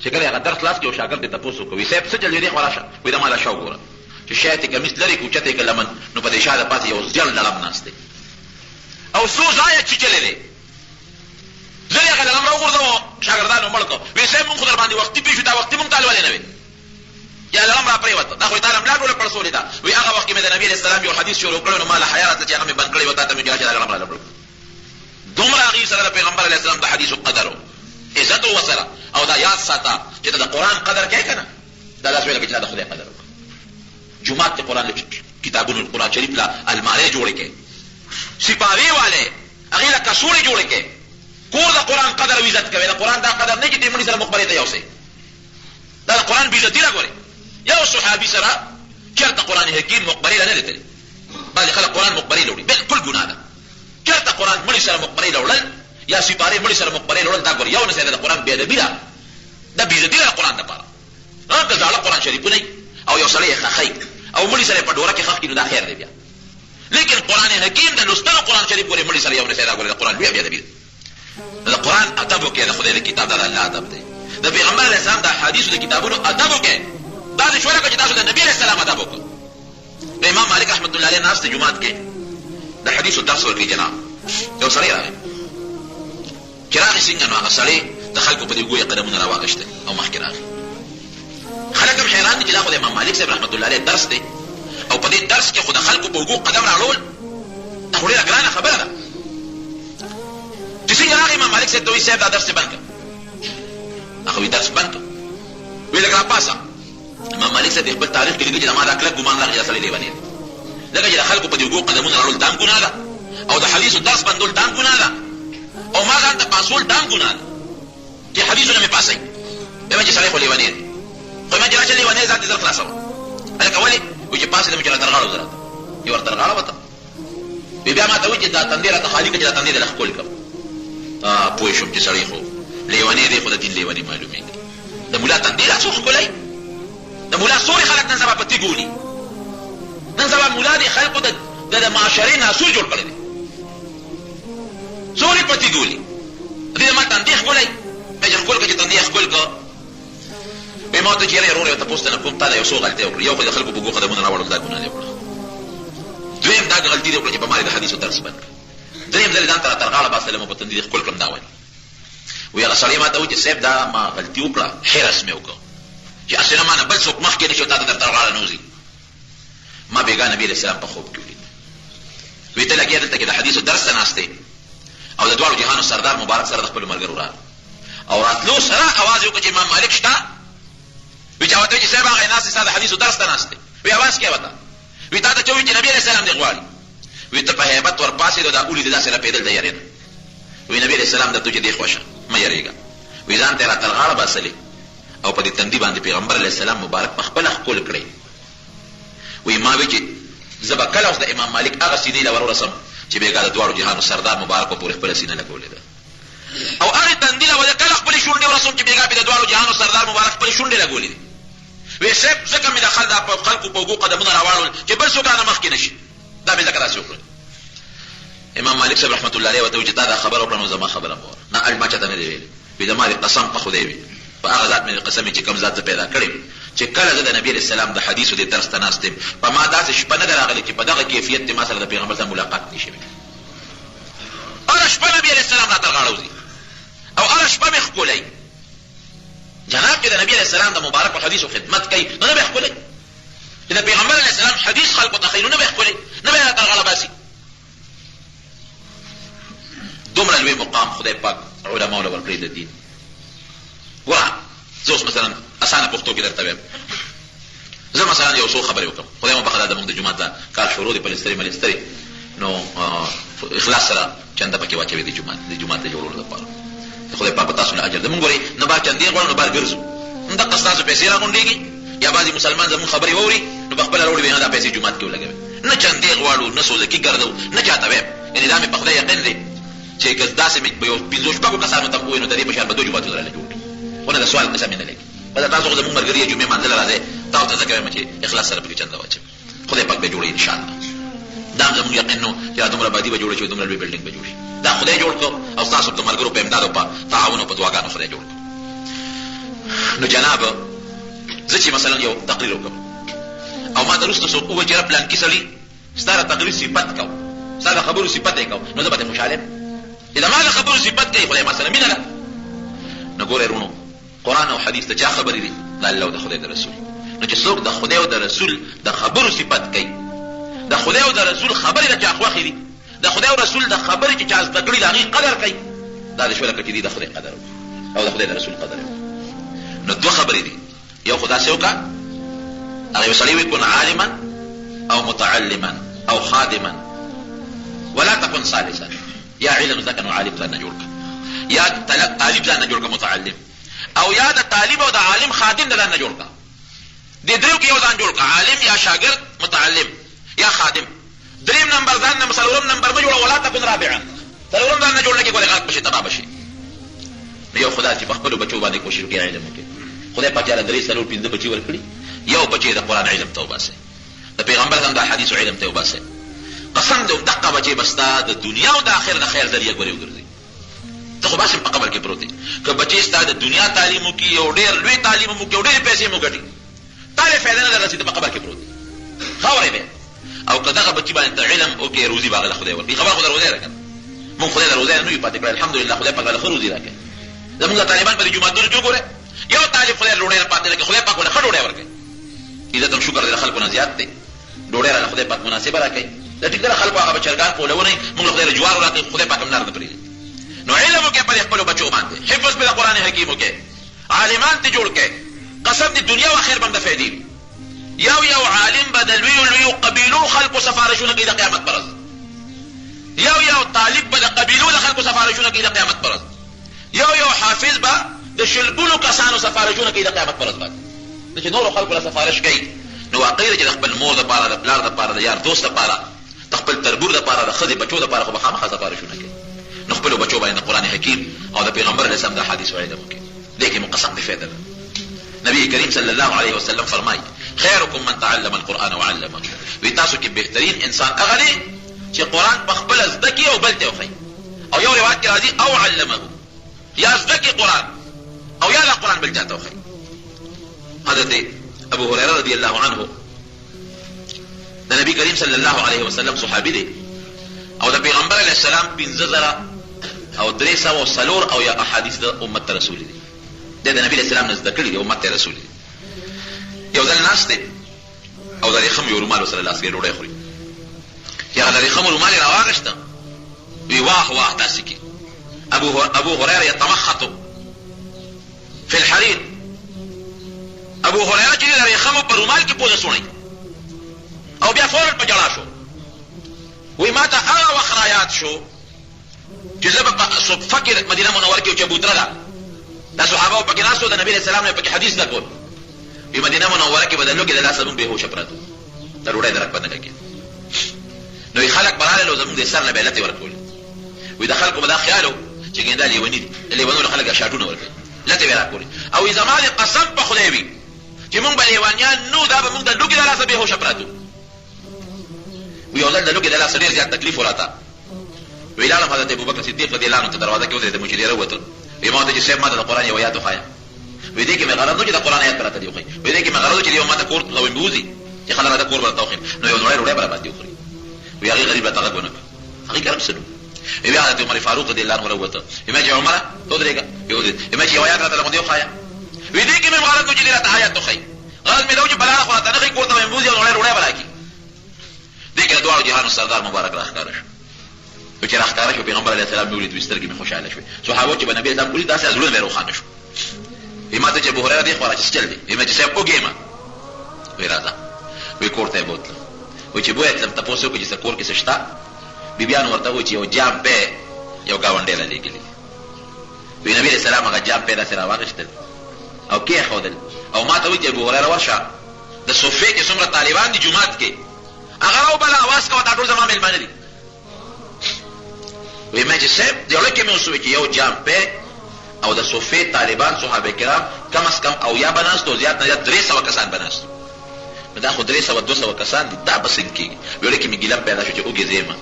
چې کله هغه درس خلاص کړي او شاګرد ته تپوس وکړي صاحب څه چل دی خلاص وي دا مالا شاو ګوره چې شاید کمیس لري کوچته کلمن نو په دې شاده پاتې یو ځل لړم ناشته او څو ځای چې چلې دي زه هغه لړم راوغورځم شاګردانو مړکو وي صاحب مونږ در باندې وختي پیښو دا وختي مونږ تعالی نه وي یا لړم را پریوت دا خو تعالی ملا ډول پړسولې دا وي هغه وخت کې مې د نبی رسول الله یو حدیث شروع کړو نو مال حیات چې هغه مې بند کړی وتا ته مې جاجه لړم را لړم دومره هغه سره پیغمبر علیه السلام د حدیث قدر عزت وسره او دا یاد ساته چې د قرآن قدر کوي کنه دا داسې ویل کې چې د خدای قدر وکړه جمعه ته قرآن کتابونو قرآن شریف لا المارې جوړې کې سپاوی والے هغه لا کسورې جوړې کې کور د قرآن قدر او عزت کوي د قرآن دا قدر نه چې دې مړي سره مخبرې ته یوسي دا قرآن بي عزتي راغوري یو صحابي سره چرته قرآن حکیم مخبرې نه لري بعض خلک قرآن مخبرې لوري بالکل ګناه ده چرته قرآن مړي سره مخبرې لورل یا سپاره مړي سره مخبرې لورل دا ګور یو نه سره د قرآن بي ادبي ده دا بي عزتي ده قرآن لپاره دا ځاله قرآن شریف نه او یو سړی خخای او مړي سره په ډوره کې خخ کینو دا خیر دی بیا لیکن قرآن حکیم د لوستلو قرآن شریف ګورې مړي سره یو نه سره ګورې قرآن بي ادبي ده قرآن ادب کې د خدای د کتاب د الله ادب دی د پیغمبر علیه السلام د حدیثو د کتابونو ادب کې دا د شورا کې تاسو د نبی علیه السلام ادب وکړو امام مالک رحمت الله علیه ناس ته جمعات کې د حدیثو درس ورکړي جناب یو سړی راغی چې راغی څنګه نو هغه سړی د خلکو په دې ګویا قدمونه راواغشته او مخکې راغی خلک هم حیران دي چې دا خو د امام مالک صاحب رحمت الله علیه درس دی او په دې درس کې خو د خلکو په وګو قدم راړول دا خو ډېره ګرانه خبره ده چې څنګه راغی امام مالک صاحب ته وایي صاحب دا درس بند کړه هغه وایي درس بند کړه وایي لږ راپاسه امام مالک صاحب خپل تاریخ کې لیکي چې ما دا کلک ګمان راغی چې سړی لیونی دی لکه چې د خلکو په دې وګو قدمونه راړول دا هم ګناه ده او د حدیثو درس بندول دا هم ګناه ده او ما ځان ته پاسول دا هم ګناه ده چې حدیثونه مې پاسوي بیا چې سړی خو لیونی دی خو ما چې راشه لیونی ځان دې زر خلاصوه هلکه ولې وایي چې پاسې ته مې چې را ترغاړو زه راته یې ور ترغاړه وته بیا ما ته وایي چې دا تندې راته خالي کړه چې دا تندې دې له ښکل کړم پوه شوم چې سړی خو لیونی دی خو د دین لیونی معلومېږي د ملا تندې را څوک ښکلی د ملا سوري خلک نن سبا په تي ګولي نن سبا ملا دي خلکو د معاشرې ناسور جوړ کړی دی سوري په تي ګولي دې ما تندې ښکلی مې چې ښکل کړه چې تندې ښکل کړه وایي ما ورته چې یاره ورور ورته پوښتنه کوم تا دا یو څو غلطۍ وکړې یو خو د خلکو په ګو قدمونه راوړل دا ګناه دې وکړه دویم دا غلطي دې وکړه چې په ما د حدیثو درس بند کړه دریم ځل ځان ته ترغاړه باسلم په تندې ښکل کړم دا وایي وی هغه سړی ما ته وایي چې صاحب دا ما غلطي وکړه حرس مې وکړه چې اصله ما نه بل څوک مخکې نه شي تا ته در ترغاړه نه وځي ما بېګا نبي علیه السلام په خوب کې ولید وی ته لګیا دلته کې د حدیثو درس ته ناست دی او د دواړو جهانو سردار مبارک سره د خپلو ملګرو راغی او راتلو سره اواز یې وکړه چې امام مالک شته وی چا ورته وایي چې صاحب هغه ناست دی ستا د حدیثو درس ته ناست دی وی اواز کې وته وی تا ته چا وایي چې نبي علیه السلام دې غواړي وی ته په هیبت ورپاسېدو دا ولید داسې رپېدل د یارې نه وی نبي علیه السلام درته چې دې خوښه مه یارېږه وی ځان ته یې را ترغاړه باسلې او په دې تندي باندې پیغمبر علیه السلام مبارک په خپله ښکل کړی وی ما وی چې زه به کله اوس د امام مالک هغه سینې له ورورسم چې بېګا د دواړو جهانو سردار مبارک به پورې خپله سینه لګولې ده او هغې تندي له به کله خپلې شونډې ورسم چې بېګا پې د دواړو جهانو سردار مبارک خپلې شونډې لګولې دي وی صاحب ځکه مې د خلکو په اوږو قدمونه راواړول چې بل څوک رانه مخکې نه شي دا مې ځکه داسې وکړل امام مالک صاحب رحمت الله علیه ورته وایي چې تا دا خبره وکړه نو زما خبره مه وره نه ما چاته نه دی ویلې وی زما د قسم په خدای وي په هغه ذات مې قسم چې کوم ذات زه پیدا کړی چې کله زه د نبي علیه السلام د حدیثو د درس ته ناست یم په ما داسې شپه نه ده راغلې چې په دغه کیفیت کې ما سره د پیغمبر سره ملاقات نه شي هره شپه نبي علیه السلام راته غاړه وځي او هره شپه مې ښکلی جناب چې د نبي علیه السلام د مبارکو حدیثو خدمت کوي نو نه به یې ښکلی چې د پیغمبر علیه السلام حدیث خلکو ته ښیي نو نه به یې ښکلی نه به یې راته غاړه باسي دومره لوی مقام خدای پاک علماو له ورکړی د دین ګوره زه اوس مثلا اسانه پښتو کې درته وایم زه مثلا یو څو خبرې وکړم خدای مو بخښه دا زموږ د جومات دا کار شروع دی پلستري ملستري نو اخلاص سره چنده پکې واچوي د جومات د جوړولو لپاره خدای پاک تاسو نه اجر ده مونږ ګورئ نه بار چندې غواړو نه بار ګرځو همدغه ستاسو پیسې راغونډېږي یا بعضې مسلمان زموږ خبرې واوري نو په خپله راوړي وي نه دا پیسې جومات کې ولګوي نه چندې غواړو نه سوزکي ګرځو نه چاته وایم یعنې دا مې په خدای یقین دی چې که داسې مې په یو پنځو شپږو کسانو ته ووایي نو د دې په شان به 2 جوماتونه درله جوړ کړي خو نه د سوال قسم یې نه لګي بله تاسو خو زموږ ملګري یې جمعې مانځله راځئ تاسو ته زه کویم چې اخلاص سره پکې چنده واچوي خدای پاک به جوړوي انشاءالله دا هم زموږ یقین نو چې دا دومره ابادي به جوړه شي دومره لوی بلډینګ به جوړ شي دا خدای جوړ کړو او ستاسو د ملګرو په امداد او په تعاون او په دعاګانو خدای جوړ کړو نو جناب زه چې مثلا یو تقریر وکړم او ما ته وروسته څوک ووایي چې یاره پلانکي سړي ستا د تقریر صفت کو، ستا د خبرو صفت یې کو، نو زه به ترې خوشحاله یم. چې د ما د خبرو صفت کوي خدای ما سره مینه ده. نو ګورئ ورونو، قرآن او حدیث د چا خبرې دي؟ د الله او د خدای د رسول. نو چې څوک د خدای او د رسول د خبرو صفت کوي، د خدای او د رسول خبرې د چا خوښې دي، د خدای او رسول د خبرې چې چا زده کړي د هغې قدر کوي، دا د شوه لکه چې دي د خدای قدر او د خدای د رسول قدر. نو دوه خبرې دي، یو خو داسې وکړه هغه یو سړی وي کن عالما او متعلما او خادما ولا تكن ثالثا. یا علم ځکه نو عالم ځان نه جوړ کړه، یا طالب ځان نه جوړ کړه متعلم، او یا د طالب او د عالم خادم ځان نه جوړ کړه. دې دریو کې یو ځان جوړ کړه، عالم یا شاګرد متعلم یا خادم. دریم نمبر ځان نه څلورم نمبر مه جوړه، ولا تكن رابعا. څلورم ځان نه جوړ لکه ګولې غلط بشي تباه بشي. یو خدای چې په خپلو بچو باندې کوشش وکړي علم وکړي. خدای پاک یاله 3 4 5 بچي ورکړي، یو بچی د قرآن علم ته وباسئ، د پیغمبر هم د حدیث علم ته وباسئ. قسم دې دقه بچی بستا د دنیا او د آخرت د خیر ذریعہ ګوري وګرځي. ته خو باسم په قبر کې پروت دی، که بچی ستا د دنیا تعلیم وکړي، یو ډېر لوی تعلیم وکړي، یو ډېرې پیسې مو ګټي، تاله فایده نه دررسي، ته په قبر کې پروت دی خاورې دی. او که دغه بچی باندې ته علم وکړي، روزي به هغه خدای ورکړي. خبر خو در روزی راکړه، مونږ خدای در روزی نه یو پاتې کړی، الحمدلله خدای پاک له ښه روزي راکړي. زمونږ طالبان په دې جوماتونو کې وګوره، یو طالب خدای ډوډۍ نه پاتې لکه خدای پاک له ښه ډوډۍ ورکړي. عزت او شکر د خلکو نه زیات دی، ډوډۍ را خدای پاک مناسبه راکړي. د ټیک د خلکو هغه بچرګان پولونه موږ خدای له جوار راکړي، خدای پاک هم نار نه پرېږدي. نو علم وکړه په خپلو بچو باندې، حفظ په قرآن حکیم وکړه، عالمان ته جوړ کړه. قسم دې دنیا او آخرت باندې فائدې وي. یو عالم به د لویو قبیلو خلکو سفارشونه کوي د قیامت پر ورځ، یو طالب به د قبیلو د خلکو سفارشونه کوي د قیامت پر ورځ، یو حافظ به د شلګونو کسانو سفارشونه کوي د قیامت پر ورځ باندې. چې نورو خلکو له سفارش کوي، نو واقعي چې د خپل مور دپاره، د پلار دپاره، د یار دوست دپاره، د خپل تربور دپاره، د ښځې بچو دپاره خو به خامخا سفارشونه کوي. نو خپلو بچو باندې د قرآن حکیم او د پیغمبر علیه السلام د حدیث علم وکړي. دې کې مقسم دې فایده ده. نبی کریم صلی الله علیه وسلم فرمایي خیرکم من تعلم القرآن وعلمه. وی تاسو کې بهترین انسان هغه دی چې قرآن په خپله زده کړي او بل ته وښایي. او یو روایت کې راځي او علمه، یا زده کړي قرآن او یا دا قرآن بل چا ته وښایي. حضرت ابو هريره رضی الله عنه د نبی کریم صلی الله علیه وسلم صحابي دی، او د پیغمبر علیه السلام 15,000 او 300 او یا احادیث د امت رسول دي. د نبی علیه السلام نه زده کړي دي، امت رسول دي. یو ځل ناست دی او د ریخم یو رومال سره لاس کې ډوډۍ خوري، چې هغه د ریخم رومال یې راواغېسته، وی واه واه داسې کې ابو هريره يتمخط في الحرير. ابو هريره چې د ریخمو په رومال کې پوزه سوڼي او بیا فورا په جړا شو. وی ما ته هغه وخت را یاد شو چې زه به په صفه کې مدینه منوره کې چبوتره ده، دا صحابه پکې ناستو، د نبي علیه السلام نه پکې حدیث زده کول. وی مدینه منوره کې به د لوږې د لاسه موږ بېهوشه پراته وو، د ډوډۍ درک به نه لګېد. نو وی خلک به راغلل او زموږ د سر نه به یې لتې ورکولې. وی د خلکو به دا خیال و چې ګینه دا لیوني دي، لیونو له خلک شاټونه ورکوي، لتې به یې راکولې. او وی زما د قسم په خدای وي چې موږ به لیوانیان نو، دا به موږ د لوږې د لاسه بېهوشه پراته وو. وی یو ځل د لوږې د لاسه ډېر زیات تکلیف وراته. وی لاړم حضرت ابوبکر صدیق رضی الله عنه ته دروازه کې ودرېدم چې ډېر ووتل. وی ما ورته چې صاحب ما ته د قرآن یو آیات وښایه. وی دې کې مې غرض و چې د قرآن آیات به راته دې وښایي. وی دې کې مې غرض و چې یو ما ته کور غویم به وځي چې خلک راته کور به راته وښیم، نو یو نوړی ډوډۍ به راباندې وخوري. وی هغې غریب راته غږ ونه کړ، هغې ګرم څه نو. وی بیا حضرت عمر فاروق رضی الله عنه راووته. وی ما چې عمره ته ودرېږه، وی ودرېد. وی ما چې یو آیات راته لغوندې وښایه. وی دې کې مې غرض و چې دې راته آیات وښایي، غرض مې دا و چې بلاړه خو راته نه ښایي، کور ته به مې بوځي او نوړی ډوډۍ به راکړي. دې کې د دواړو جهانو سردار مبارک راښکاره شو. چې راښکاره شو پیغمبر علیه السلام مې ولید، وی سترګې مې خوشحاله شوې. صحابو چې به نبي اسلام ولید داسې زړونه مې روښانه شو. وی ما ته چې ابو هريره دې خوا را چې چل دی، وی ما چې صاحب وګېمه، وی راځه. وی کور ته یې بوتلم. وی چې بویه تلم تپوس وکړو چې کور کې څه شته. بیبیانو ورته وویل چې یو جام پی یو ګاونډی رالیږلي. وی نبي علیه السلام هغه جام پی داسې راواخېستل او کېښودل او ما ته وایي چې ابو هريره ورشه د صفې کې څومره طالبان دي جومات کې، هغه راوبله اواز کوه دا ټول زما مېلمانه دي. وی ما چې صاحب زړه کې مې اوس وایي چې یو جام پی او د صفې طالبان صحابه کرام کم از کم او یا بناستو زیات نه زیات 300 کسان بناستو. دا خو 300 کسان دي، دا به څنګه کېږي؟ ویړې کې مې ګیله پیدا شو چې اوږې زېمه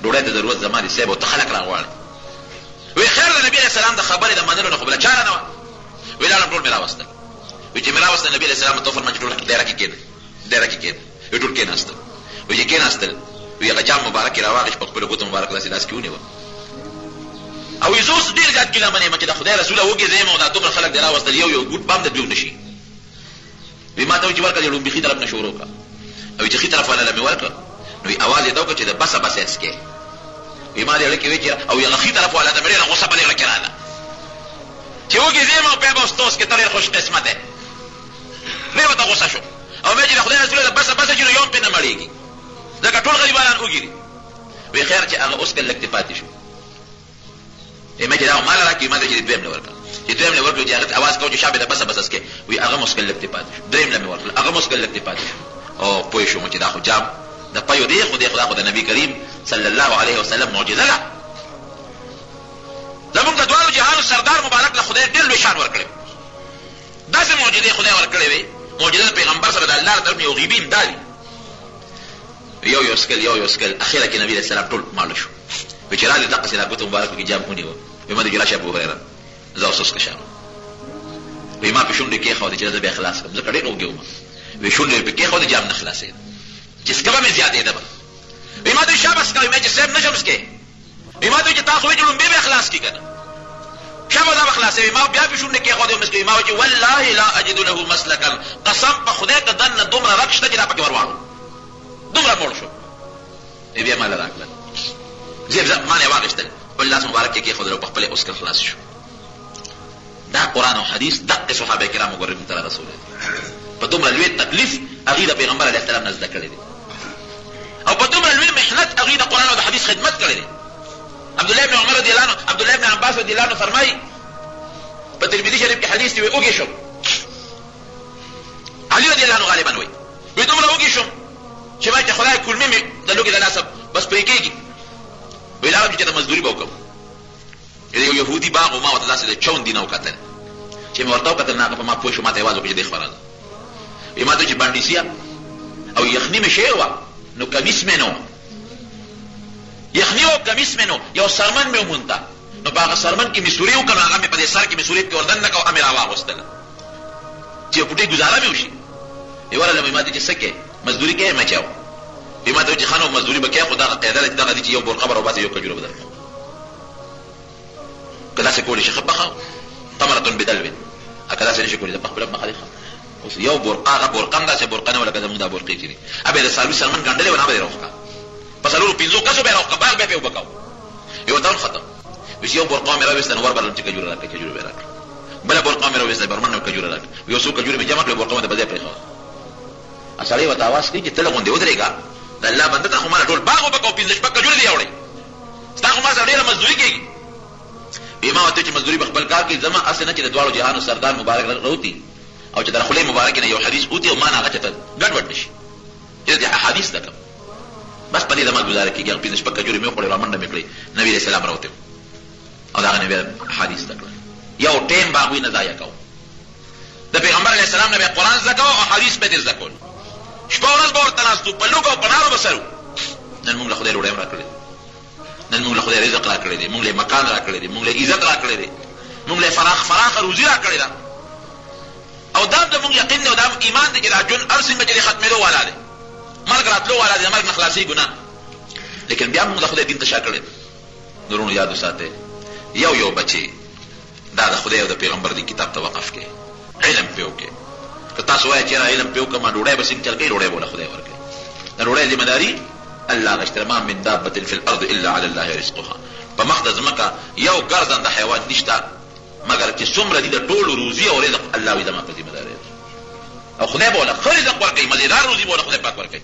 ډوډۍ ته ضرورت زما دي صاحب او ته خلک راغواړي. وی خیر د نبي علیه السلام د خبرې د منلو نه خو بله چاره نه وه. ویلاړم ټول مې راوستل. وی چې مې راوستل نبي علیه السلام ته فرمایي ټول دایره کې کېنه، دایره کې کېنه. وی ټول کېناستل. وی چې کېناستل وی هغه جام مبارک راواغش په خپل ګوتو مبارک لاس کې ونیو او یې زوس ډېر زیات ګیله منې چې د خدای رسوله وګرځېم او دا دومره خلک دې راوستل یو ګوټ بام د دوی نشي. وی ما ته وی چې ورکړه لومبي ښي طرف نه شروع کړه. او چې ښي طرف والا مې ورکړه نو اواز یې دا وکړه چې د بسه بسه اسکې. وی ما دې اړه کې وی چې او هغه ښي طرف والا ته مې ډېره غوسه په دې اړه کې راغله چې وګرځېم او بیا به اوس کې ته ډېر خوش قسمت یې. ډېر ورته غوسه شو او مې چې د خدای رسوله د بسه بسه چې نو یو هم پرې نه مړېږي ځکه ټول غریبان وګوري. وی خیر چې هغه اوس کې لږ پاتې شو. مې چې دا مال راکړي ما ته چې دویم نه ورکړه چې دویم نه ورکړو چې هغه اواز کوي چې شابه د بسه بسه اسکې. وی هغه مشکل لږ پاتې شو. دریم نه مې ورکړه هغه مشکل لږ پاتې شو. او پوه شوم چې دا خو جام د پيو دی خو د نبی کریم صلی الله علیه وسلم معجزه ده. زمونږ د دواړو جهانو سردار مبارک له خدای ډېر لوی شان ورکړی. داسې معجزې خدای ورکړې وې معجزه د پیغمبر سره د الله طرف نه یو غیبي امداد یو سکل اخیره کې نبی علیه السلام ټول ماړه شو. وی چې راځي دقسې دا ګوتو مبارکو کې جام ونیوه. وی ما دې راشه ابو هريره زه اوس اوس کشم. وی ما په شونډې کېښودې چې زه بیا خلاص کړم ځکه ډېر وږی وم. وی شونډې مې پې کېښودې جام نه خلاصېده چې سکه به مې زیاتېده به. وی ما ته شابه سکه. وی ما چې صاحب نشم سکې. وی ما ته چې تا خو وی چې لومبې به خلاص کړي که نه شابه دا به خلاصوي. ما بیا په شونډې کېښودې وم سکې. ما وی چې والله لا اجد له مسلکا قسم په خدای که دننه دومره رګ شته چې دا پکې ورواړو دومره موړ شو. بیا ماله راکړل زیب ما نه واغېستل بل لاس مبارک کې کېښودل او په خپل اوسکل خلاص شو. دا قرآن او حدیث دقې صحابه کرامو ګورې موږ ته را رسولی په دومره لوی تکلیف هغوی د پیغمبر علیه السلام نه زده کړی دی او په دومره لوی محنت هغوی د قرآن او د حدیث خدمت کړی دی. عبدالله بن عمر رضی الله عنه عبدالله بن عباس رضی الله عنه فرمایي په ترمذي شریف کې حدیث دی وی اوږې شم. علي رضی الله عنه غالبا وی دومره اوږې شم چې ما چې خدای کلمې مې د لوږې د لاسه بس پرې کېږي. وی لاړم چې د مزدوري به وکړم. یو یهودي باغ و ما ورته داسې د چون دینه وکتل چې مې ورته وکتل نه هغه په ما پوه شو ما ته یې اواز وکړو چې دې خبره ده. وی ما ته چې بانډیسیا او یخني مې شوې وه نو کمیس مې نه و یخني او کمیس مې نه یو سرمن مې ومونده نو په هغه سرمن کې مې سورې وکړه نو هغه مې په دې سر کې مې سورې پکې وردن نه کړه او مې راواغوستله چې یو پوټۍ ګزاره مې وشي. وی ورله مې ما ته چې څه کې مزدوري کوې مې چاو. وی ما ته چې خانو مزدوري به کوې خو دغه قاعده ده چې دغه دي چې یو برقه به راوباسې یو کجوره به درکړم که داسې کولی شي ښه پخه تمرتون بدلو که داسې نه شي کولی د پخپله به مخه اوس یو برقه هغه برقه هم داسې برقه نه وه لکه زمونږ دا برقې چې دي ا به یې د څاروي سرمن ګنډلې وه نه به یې راوښکه په څلورو پنځو کسو به یې راوښکه باغ به یې پرې اوبه کوو یو ورته ختم. وایي چې یو برقه مې راویسته نو وربلم چې کجوره راکړه کجوره به یې راکړه. بله برقه مې راویسته برمن نو کجوره راکړه. یو څو کجورې مې جمع کړې برقه مې د بځای پرېښوه. سړی ورته اواز کوي چې ته له غوندې ودرېږه د الله بنده ته خو ما ټول باغ اوبه کوو 15 شپږ کجورې دې یوړې ستا خو ما سره ډېره مزدوري کېږي. ما ورته چې مزدوري په خپل کار کې زما هسې نه چې د دواړو جهانو سردار مبارک راوتي او چې د خولې مبارکې نه یو حدیث اوتي او ما نه هغه چېرته ګډوډ نه شي چې د احادیث زده کړم بس په دې زما ګزاره کېږي. هغه 15 شپږ کجورې مې وخوړې رامنډه مې کړې نبي علیه السلام راوتی او د هغه نه بیا احادیث زده کړل. یو ټایم به هغوی نه ضایع کوو د پیغمبر علیه السلام نه به قرآن زده کوو او حدیث به دې زده کول. شپه ورځ به ورته ناستو په لوږه او په نارو به سر وو. نن موږ له خدای ډوډۍ هم راکړې نن موږ له خدای رزق را کړی دی موږ له مکان را کړی دی موږ له عزت را کړی دی موږ له فراخ روزي را کړی ده او دا د موږ یقین دی او دا ایمان دی چې دا ژوند هر څنګه چې ختمېدو والا دی مرګ راتلو والا دی مرګ نه خلاصي ګناه لیکن بیا موږ د خدای دین ته شا کړی نورونو یاد وساتئ یو بچی دا د خدای او د پیغمبر دی کتاب ته وقف کې علم پې وکړې که تاسو وایئ چې علم پې وکړم ډوډۍ به څنګه چل کوي ډوډۍ به له خدای ورکړي د ډوډۍ ذمه داري الله نشته ما من دابة في الارض الا على الله رزقها په مخ د ځمکه یو ګرځنده حیوان نشته مګر چې څومره دي د ټولو روزي او رزق الله وي زما په ذمه داري او خدای به ولا خیر رزق ورکوي مزیدار روزي به ولا خدای پاک ورکوي.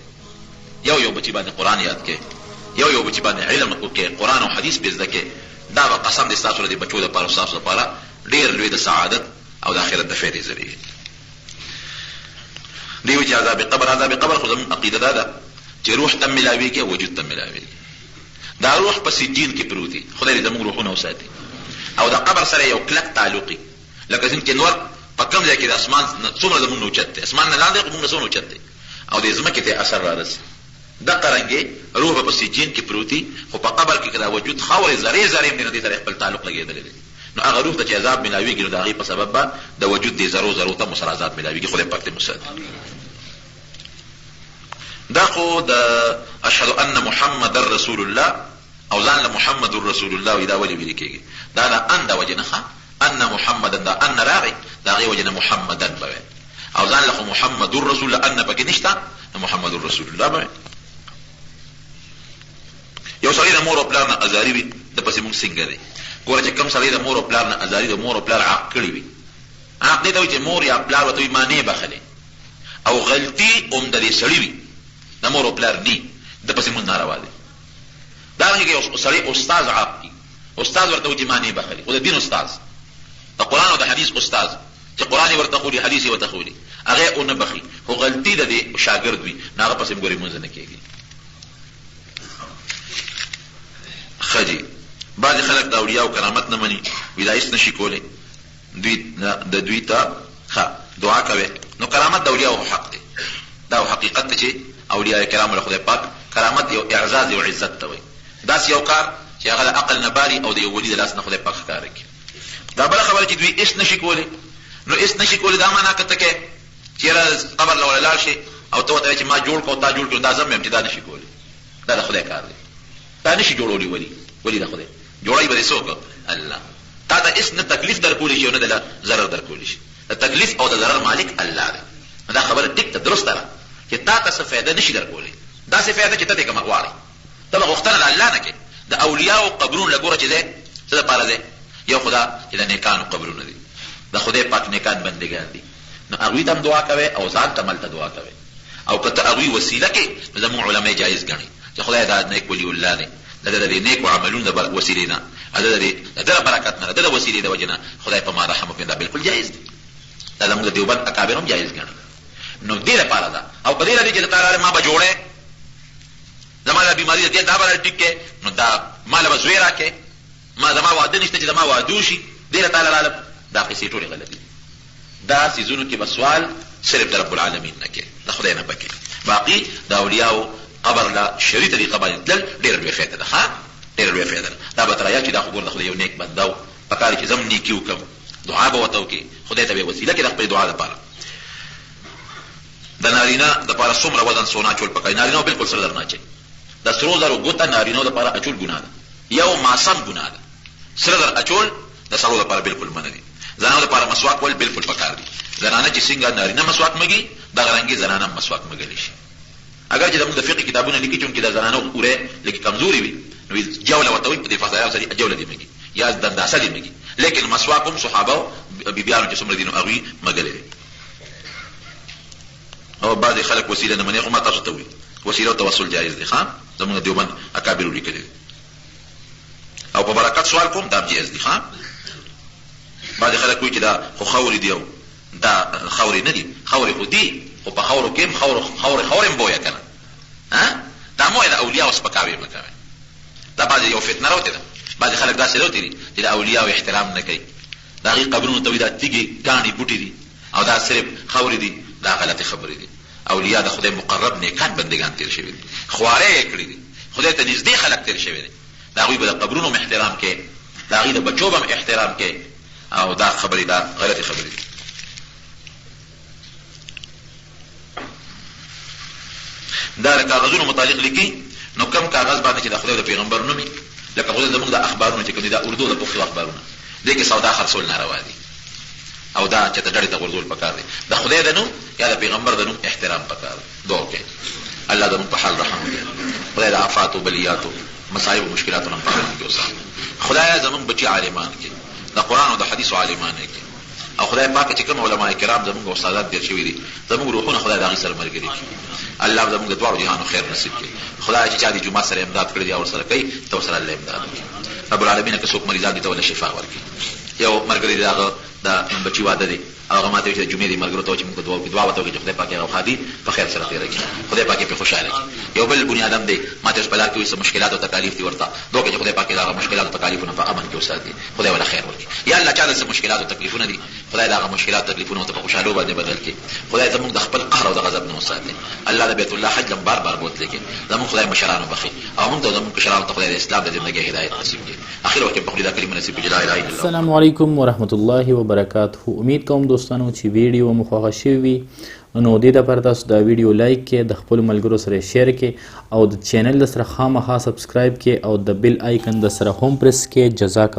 یو بچی باندې قرآن یاد کړئ یو بچی باندې علم وکړئ قرآن او حدیث به زده کړئ دا به قسم دې ستاسو د بچو لپاره او ستاسو لپاره ډېر لوی د سعادت او د آخرت د فایدې ذریعه دی. چې عذاب قبر خو زموږ عقیده دا ده چې روح ته ملاویږي او وجود ته ملاویږي. دا روح په سجین کې پروت دی خدای دې زموږ روحونه وساتي او د قبر سره یو کلک تعلقي لکه څنګه چې نور په کوم ځای کې د اسمان څومره زموږ نه اوچت دی اسمان نه لاندې موږ نه څومره اوچت دی او د ځمکې ته اثر را رسي دغه رنګې روح په سجین کې پروت دی خو په قبر کې دا وجود خاورې ذرې ذرې نه دې سره خپل تعلق لګېدلی دی نو هغه روح ته چې عذاب ملاویږي نو د هغې په سبب به د وجود دې ذرو ته مسره عذاب ملاویږي. خدای پاک دې مساعد. دا خو د اشهد ان محمد رسول الله او ځان له محمد رسول الله وي، دا ولې ویل کېږي؟ دا د ان د وجې نه ان محمدن، دا ان راغی د هغې وجې نه محمدن به وي، او ځان له خو محمد رسول الله ان پکې نشته، محمد رسول الله به وي. یو سړی د مور او پلار نه ازاري وي، د پسې مونږ څنګه دی؟ ګوره چې کوم سړی د مور او پلار نه ازاري، د مور او پلار عاق کړي وي، عاق دې ته وایي چې مور یا پلار ورته وایي ما نه بخلې، او غلطي هم د دې سړي وي، د مور او پلار ني، د پسې مونږ ناروا دی. دارنګه یو سړی استاد عاق دي، استاد ورته وایي چې ما نه بخلې، خو د دین استاد، د قرآن او د حدیث استاد چې قرآن ورته خولي حدیث ورته خولي، هغه اون بخي، خو غلطي د دې شاګرد وي، نه هغه پسې ګوري مونږ نه کېږي. خجی بعض خلک د اولیاء او کرامت نه مني، وی دا هیڅ نشي کولی، دوی ته دعا کوي. نو کرامت د اولیاء حق دی، دا حقیقت ته چې اولیاء کرام له خدای پاک کرامت یو اعزاز او عزت ته وي. داسې یو کار چې هغه د عقل نه باري او د یو ولي د لاس نه خدای پاک ښکاره کړي. دا بله خبره چې دوی هیڅ نشي کولی، نو هیڅ نشي کولی دا معنا کته کې چېرې قبر له ولاړ شي او ته ورته چې ما جوړ کړو تا جوړ کړو، دا زم یم چې دا نشي کولی، دا د خدای کار دی، دا نشي جوړولی ولی د خدای جوړای به څوک؟ الله. تا ته هیڅ نه تکلیف در کولی شي او نه د ضرر در کولی شي، د تکلیف او د ضرر مالک الله دی. دا خبره ټیک ته درسته ده چې تا ته څه فایده نشي در کولی، داسې فایده چې ته دې کومه غواړې، ته به غوښتنه د الله نه کې. د اولیاو قبرونه له ګوره چې دی څه دپاره دی؟ یو خدا چې د نیکانو قبرونه دي، د خدای پاک نیکان بندګان دي، نو هغوی ته هم دعا کوئ او ځان ته ملته دعا کوئ، او که ته هغوی وسیله کې نو زموږ علما جایز ګڼي چې خدای دا نیک ولی الله دی، د دې نیکو عملونو د وسیلې نه، د ده برکت نه، د ده وسیلې د وجې نه خدای په ما رحم وکړي، دا بالکل جایز دی. دا زموږ د دیوبند اکابر هم جایز ګڼي. نو دې لپاره ده، او په دې لري چې تعالی ما به جوړې زما د بیماري دې دا به ټیک کې، نو دا ما له زوی راکې، ما زما واده نشته چې زما واده وشي، دې تعالی رااله، دا قصې ټولې غلطې دي. دا سيزونو کې به سوال صرف د رب العالمین نه کې، د خدای نه پکې. باقي د اولیاءو قبر لا شری طریقه باندې تلل ډېر لوی فایده ده، ډېر لوی فایده ده. دا به تریا چې دا خو ګور د خدای یو نیک بنده و، پکار چې زم نیکي وکړم، دعا به ورته وکړي، خدای ته به وسیله کړي د خپلې دعا دپاره. د نارینه دپاره څومره وزن سونا اچول پکار؟ نارینه بالکل سره در نه اچوي، د سرو زرو ګوته نارینو دپاره اچول ګناه ده، یو معصم ګناه ده. سره در اچول د سړو دپاره بالکل منع دي. زنانو دپاره مسواک ول بالکل پکار دي. زنانه چې څنګه نارینه مسواک مږي، دغه رنګې زنانه هم مسواک مږلی شي. اگر چې زموږ د فقه کتابونه لیکي چونکې د زنانو اورې لکه کمزوري وي، نو جوله ورته وایي په دې فضایاو سره جوله دې مږي یا دنداسه دې مږي، لیکن مسواک هم صحابه بیبیانو چې څومره دي نو هغوی مږلی دي. او بعضې خلک وسیله نه مني، خو ما تاسو ته وایي وسیله او توسل جایز دی. زموږ د دیوبند اکابرو لیکلي دي. او په برکت سوال کوم دا جایز دي. بعضې خلک وایي چې دا خو خورې دي، او دا خورې نه دي، خورې خو دي، خو په خورو کې هم خورې بویه که نه، دا مویه د اولیاو سپکاوی مه کوئ. دا بعضې یو فتنه راوتې ده، بعضې خلک داسې راوتې دي چې د اولیاو احترام نه کوي، د هغې قبرونو ته وایي دا تیږې کاڼي بوټي دي او دا صرف خورې دي. دا غلطې خبرې دي. اولیاء د خدای مقرب نیکان بندگان تیر شوي دي، خوارې یې کړي دي، خدای ته نږدې خلک تیر شوي دي، د هغوی به د قبرونو احترام کوي، د هغوی د بچو به هم احترام کوي، او دا خبرې دا غلطې خبرې دي. دا د کاغذونو متعلق لیکي، نو کم کاغذ باندې چې د خدای د پیغمبر نوم وي، لکه خدای زموږ د اخبارونه چې کوم دي، دا اردو د پښتو اخبارونه، دې کې سودا خرڅول ناروا دي، او دا چې ته ډډې ته غورځول پکار دی. د خدای د نوم یا د پیغمبر د نوم احترام پکار دی. دعا وکړئ الله زموږ په حال رحم وکړي، خدای د آفاتو بلیاتو مصائب و مشکلاتو نه په حال کې اوسه. خدای زموږ بچي عالمان کې، د قرآن او د حدیثو عالمان کې، او خدای پاک چې کوم علما کرام زموږ استادات تیر شوي دي، زموږ روحونه خدای د هغوی سره ملګري کړي. الله زموږ د دواړو جهانو خیر نصیب کړي. خدای چې چا د جومات سره امداد کړی دی او ورسره کوي، ته ورسره الله امداد وکړي. رب العالمین که څوک مریضان دي ته ورله شفا ورکړي. یو ملګری دی، هغه د بچي واده دی، هغه ماته چې جمعې دې مرګرو ته چې موږ دعا وته چې خدای پاک هغه خادي په خیر سره تیر کړي خدای پاک په خوشاله کړي یو بل بنی آدم دی ماته په لار کې وسه مشکلات او تکالیف دي ورته دوی چې خدای پاک هغه مشکلات او تکالیفونه په امن کې وساتي خدای ولا خیر ورکړي یا الله تعالی سره مشکلات او تکلیفونه دي خدای هغه مشکلات تکلیفونه ته په خوشاله باندې بدل کړي خدای زموږ د خپل قهر او د غضب نه وساتي الله د بیت الله حج بار بار بوتل کې زموږ خدای مشرانو بخي او موږ د زموږ مشرانو ته خدای د اسلام د ژوندۍ هدایت نصیب کړي اخر وخت په خپل کلمه نصیب کړي لا اله الا الله. السلام علیکم ورحمت الله وبرکاته. امید کوم دوستانو چې ویډیو مو خوښه شوي نو دې لپاره تاسو دا ویډیو لایک کړئ د خپل ملګرو سره شیر کړئ او د چینل سره خامخا سبسکرایب کړئ او د بیل آیکن د سره هم پریس کړئ. جزاک الله.